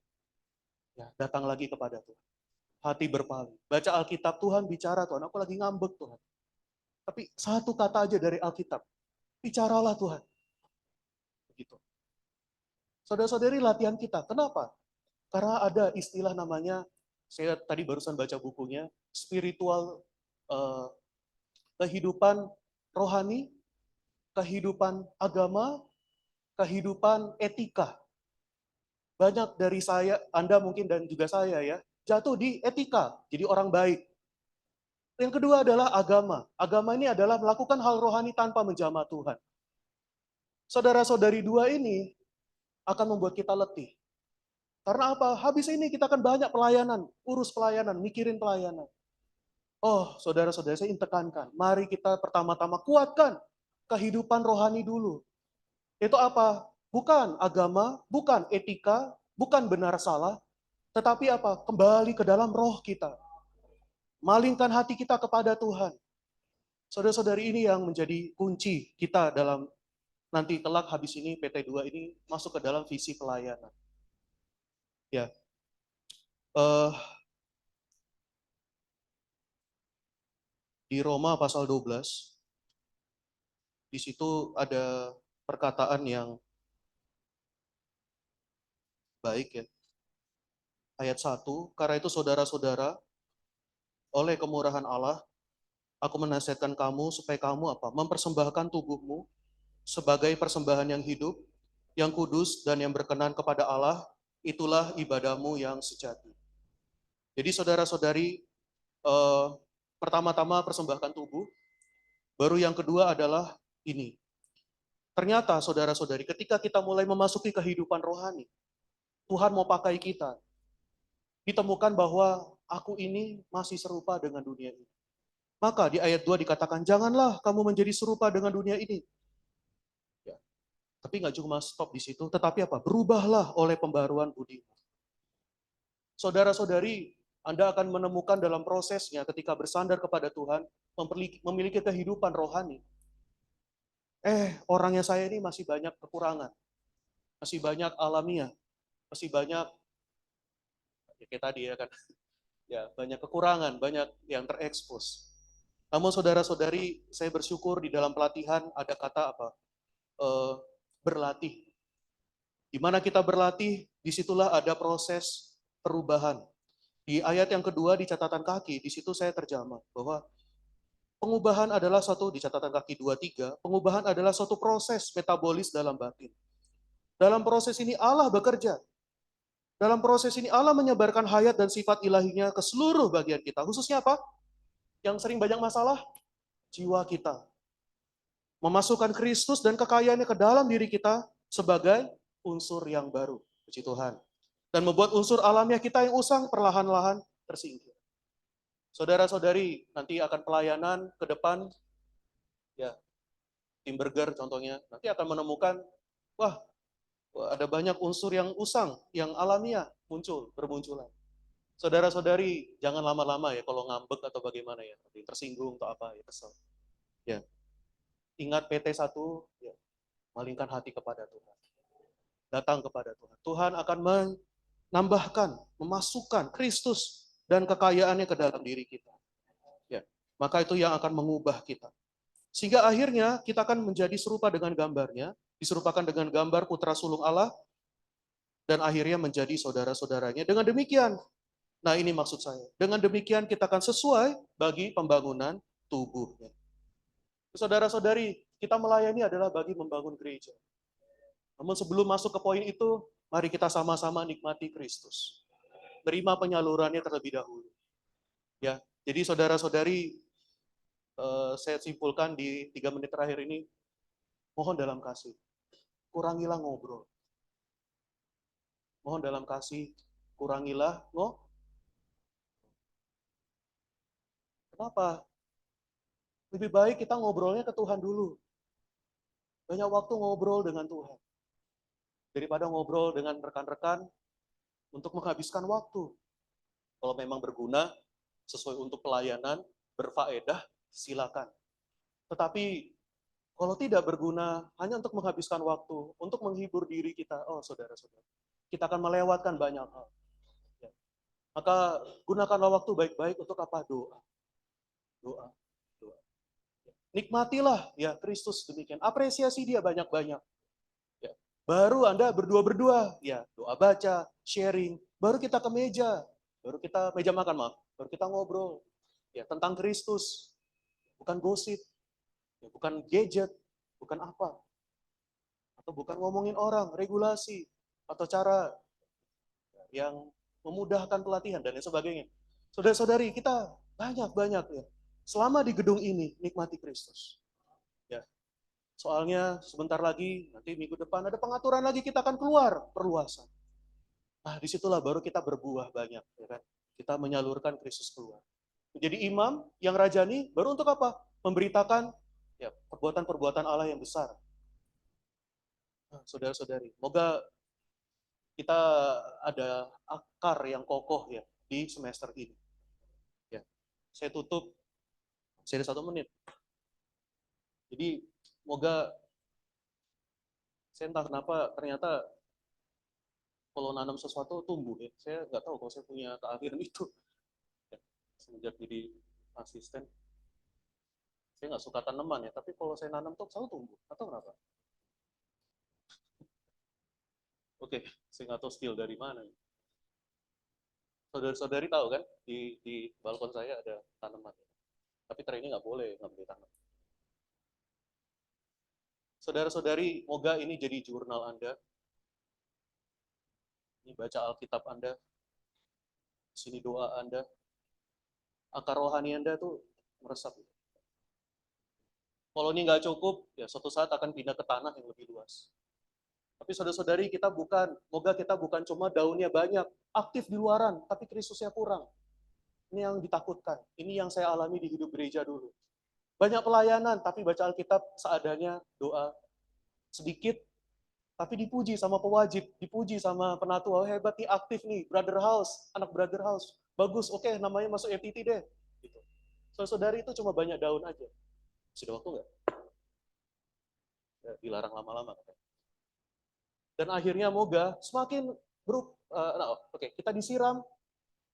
Ya, datang lagi kepada Tuhan. Hati berpaling. Baca Alkitab, Tuhan bicara, Tuhan, aku lagi ngambek Tuhan. Tapi satu kata aja dari Alkitab. Bicaralah Tuhan. Begitu. Saudara-saudari latihan kita. Kenapa? Karena ada istilah namanya, saya tadi barusan baca bukunya, spiritual kehidupan rohani, kehidupan agama, kehidupan etika. Banyak dari saya, Anda mungkin dan juga saya ya, jatuh di etika, jadi orang baik. Yang kedua adalah agama. Agama ini adalah melakukan hal rohani tanpa menjamah Tuhan. Saudara-saudari dua ini akan membuat kita letih. Karena apa? Habis ini kita akan banyak pelayanan, urus pelayanan, mikirin pelayanan. Oh, saudara-saudara saya tekankan, mari kita pertama-tama kuatkan kehidupan rohani dulu. Itu apa? Bukan agama, bukan etika, bukan benar salah, tetapi apa? Kembali ke dalam roh kita. Malingkan hati kita kepada Tuhan. Saudara-saudari ini yang menjadi kunci kita dalam nanti kelak habis ini PT2 ini masuk ke dalam visi pelayanan. Ya. Di Roma pasal 12, di situ ada perkataan yang baik ya. Ayat 1, karena itu saudara-saudara, oleh kemurahan Allah, aku menasihatkan kamu supaya kamu apa? Mempersembahkan tubuhmu sebagai persembahan yang hidup, yang kudus dan yang berkenan kepada Allah, itulah ibadahmu yang sejati. Jadi saudara-saudari, pertama-tama persembahkan tubuh, baru yang kedua adalah ini. Ternyata saudara-saudari, ketika kita mulai memasuki kehidupan rohani, Tuhan mau pakai kita. Ditemukan bahwa aku ini masih serupa dengan dunia ini. Maka di ayat 2 dikatakan, janganlah kamu menjadi serupa dengan dunia ini. Ya. Tapi nggak cuma stop di situ, tetapi apa? Berubahlah oleh pembaruan budi. Saudara-saudari, Anda akan menemukan dalam prosesnya ketika bersandar kepada Tuhan, memiliki kehidupan rohani. Orangnya saya ini masih banyak kekurangan. Masih banyak alamiah. Masih banyak, ya kayak tadi ya kan, ya banyak kekurangan, banyak yang terekspos. Namun saudara-saudari, saya bersyukur di dalam pelatihan ada kata apa? Berlatih. Di mana kita berlatih, disitulah ada proses perubahan. Di ayat yang kedua di catatan kaki, di situ saya terjemah bahwa pengubahan adalah suatu, di catatan kaki 23, pengubahan adalah suatu proses metabolis dalam batin. Dalam proses ini Allah bekerja. Dalam proses ini Allah menyebarkan hayat dan sifat ilahinya ke seluruh bagian kita. Khususnya apa? Yang sering banyak masalah? Jiwa kita. Memasukkan Kristus dan kekayaannya ke dalam diri kita sebagai unsur yang baru. Puji Tuhan. Dan membuat unsur alamiah kita yang usang perlahan-lahan tersingkir. Saudara-saudari, nanti akan pelayanan ke depan, ya, tim burger contohnya, nanti akan menemukan, wah, ada banyak unsur yang usang, yang alamiah bermunculan. Saudara-saudari, jangan lama-lama ya kalau ngambek atau bagaimana ya, tersinggung atau apa ya, kesel. Ya, ingat PT1, ya, malingkan hati kepada Tuhan. Datang kepada Tuhan. Tuhan akan menambahkan, memasukkan Kristus dan kekayaannya ke dalam diri kita. Ya, maka itu yang akan mengubah kita. Sehingga akhirnya kita akan menjadi serupa dengan gambarnya, diserupakan dengan gambar putra sulung Allah, dan akhirnya menjadi saudara-saudaranya. Dengan demikian, nah ini maksud saya, dengan demikian kita akan sesuai bagi pembangunan tubuhnya. Saudara-saudari, kita melayani adalah bagi membangun gereja. Namun sebelum masuk ke poin itu, mari kita sama-sama nikmati Kristus. Terima penyalurannya terlebih dahulu. Ya, jadi saudara-saudari, saya simpulkan di 3 menit terakhir ini, mohon dalam kasih, kurangilah ngobrol. Mohon dalam kasih, kurangilah Kenapa? Lebih baik kita ngobrolnya ke Tuhan dulu. Banyak waktu ngobrol dengan Tuhan. Daripada ngobrol dengan rekan-rekan untuk menghabiskan waktu. Kalau memang berguna, sesuai untuk pelayanan, berfaedah, silakan. Tetapi kalau tidak berguna, hanya untuk menghabiskan waktu, untuk menghibur diri kita, oh saudara-saudara, kita akan melewatkan banyak hal. Ya. Maka gunakanlah waktu baik-baik untuk apa? Doa. Doa. Doa. Nikmatilah ya Kristus demikian. Apresiasi dia banyak-banyak. Ya. Baru Anda berdua-berdua, ya doa baca, sharing, baru kita ke meja, baru kita meja makan, maaf, baru kita ngobrol ya tentang Kristus, bukan gosip, ya, bukan gadget, bukan apa, atau bukan ngomongin orang, regulasi atau cara yang memudahkan pelatihan dan lain sebagainya. Saudara-saudari kita banyak ya. Selama di gedung ini nikmati Kristus. Ya. Soalnya sebentar lagi, nanti minggu depan ada pengaturan lagi, kita akan keluar perluasan. Nah, disitulah baru kita berbuah banyak, ya kan? Kita menyalurkan Kristus keluar. Menjadi imam yang rajani, baru untuk apa? Memberitakan ya perbuatan-perbuatan Allah yang besar. Nah, saudara-saudari, semoga kita ada akar yang kokoh ya di semester ini. Ya, saya tutup, saya ada 1 menit. Jadi semoga, saya entah kenapa ternyata kalau nanam sesuatu tumbuh ya. Saya nggak tahu kalau saya punya keahlian itu. Ya, semenjak jadi asisten, saya nggak suka tanaman ya. Tapi kalau saya nanam tuh selalu tumbuh. Atau kenapa? Oke, saya nggak tahu skill dari mana. Saudara-saudari tahu kan di balkon saya ada tanaman. Tapi trainingnya nggak boleh ngambil tanaman. Saudara-saudari, moga ini jadi jurnal Anda. Ini baca Alkitab Anda. Sini doa Anda. Akar rohani Anda tuh meresap. Kalau ini nggak cukup, ya suatu saat akan pindah ke tanah yang lebih luas. Tapi saudara-saudari, moga kita bukan cuma daunnya banyak, aktif di luaran, tapi Kristusnya kurang. Ini yang ditakutkan. Ini yang saya alami di hidup gereja dulu. Banyak pelayanan, tapi baca Alkitab seadanya, doa sedikit, tapi dipuji sama pewajib, dipuji sama penatua, oh, hebat nih, aktif nih, brother house, anak brother house, bagus, oke, namanya masuk FTT deh. Gitu. Saudara-saudari itu cuma banyak daun aja. Sudah waktu nggak? Ya, dilarang lama-lama. Dan akhirnya moga semakin kita disiram,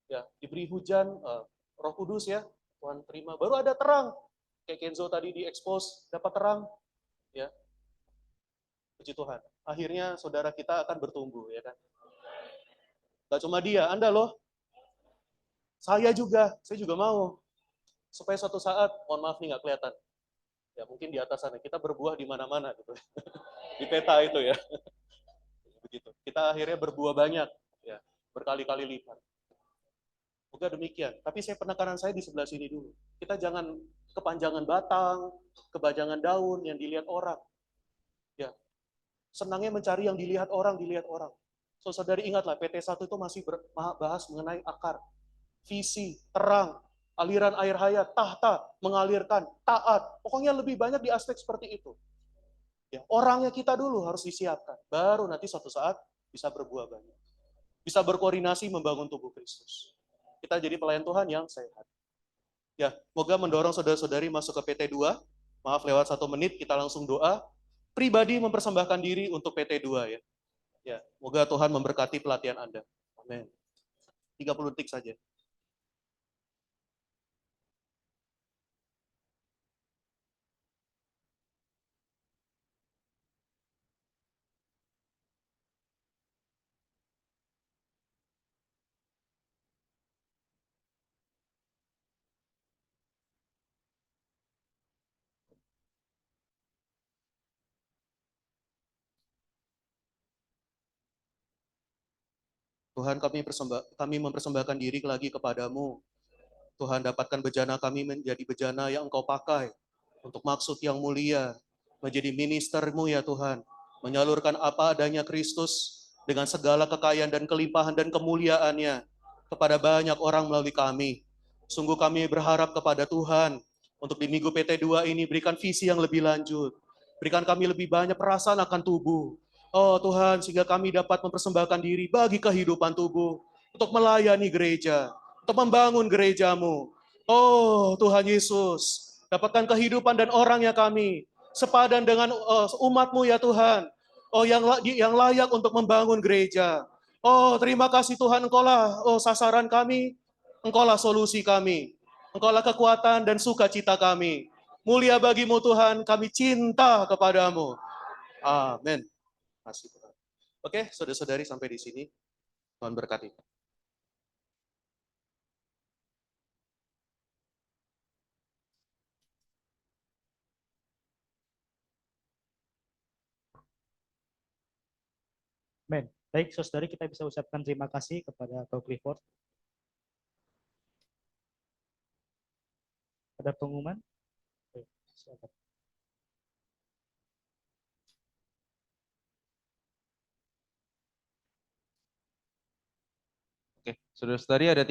ya diberi hujan, Roh Kudus ya, Tuhan terima, baru ada terang. Kayak Kenzo tadi diekspos, dapat terang, ya. Puji Tuhan. akhirnya saudara kita akan bertumbuh, ya kan? Gak cuma dia, Anda loh. Saya juga mau. Supaya suatu saat, mohon maaf nih nggak kelihatan. Ya mungkin di atas sana, kita berbuah di mana-mana gitu. Di peta itu ya. Begitu. Kita akhirnya berbuah banyak, ya, berkali-kali lipat. Moga demikian. Tapi penekanan saya di sebelah sini dulu. Kita jangan kepanjangan batang, kepanjangan daun yang dilihat orang. Ya, senangnya mencari yang dilihat orang. So, saudari ingatlah, PT1 itu masih bahas mengenai akar, visi, terang, aliran air hayat, tahta, mengalirkan, taat. Pokoknya lebih banyak di aspek seperti itu. Ya, orangnya kita dulu harus disiapkan. Baru nanti suatu saat bisa berbuah banyak. Bisa berkoordinasi membangun tubuh Kristus. Kita jadi pelayan Tuhan yang sehat. Ya, moga mendorong saudara-saudari masuk ke PT2. Maaf lewat 1 menit, kita langsung doa. Pribadi mempersembahkan diri untuk PT2 ya. Ya, moga Tuhan memberkati pelatihan Anda. Amin. 30 detik saja. Tuhan, kami mempersembahkan diri lagi kepadamu. Tuhan, dapatkan bejana kami menjadi bejana yang Engkau pakai untuk maksud yang mulia, menjadi ministermu ya Tuhan, menyalurkan apa adanya Kristus dengan segala kekayaan dan kelimpahan dan kemuliaannya kepada banyak orang melalui kami. Sungguh kami berharap kepada Tuhan untuk di Minggu PT2 ini berikan visi yang lebih lanjut, berikan kami lebih banyak perasaan akan tubuh. Oh Tuhan, sehingga kami dapat mempersembahkan diri bagi kehidupan tubuh, untuk melayani gereja, untuk membangun gerejamu. Oh Tuhan Yesus, dapatkan kehidupan dan orangnya kami, sepadan dengan umat-Mu ya Tuhan. Oh yang layak untuk membangun gereja. Oh terima kasih Tuhan, Engkaulah sasaran kami, Engkaulah solusi kami, Engkaulah kekuatan dan sukacita kami. Mulia bagimu Tuhan, kami cinta kepadamu. Amin. Kasih Tuhan. Oke, saudara-saudari sampai di sini. Tuhan berkati. Amin. Baik, saudari, kita bisa ucapkan terima kasih kepada Kau Clifford. Ada pengumuman? Oke, silakan. Oke, saudara-saudari ada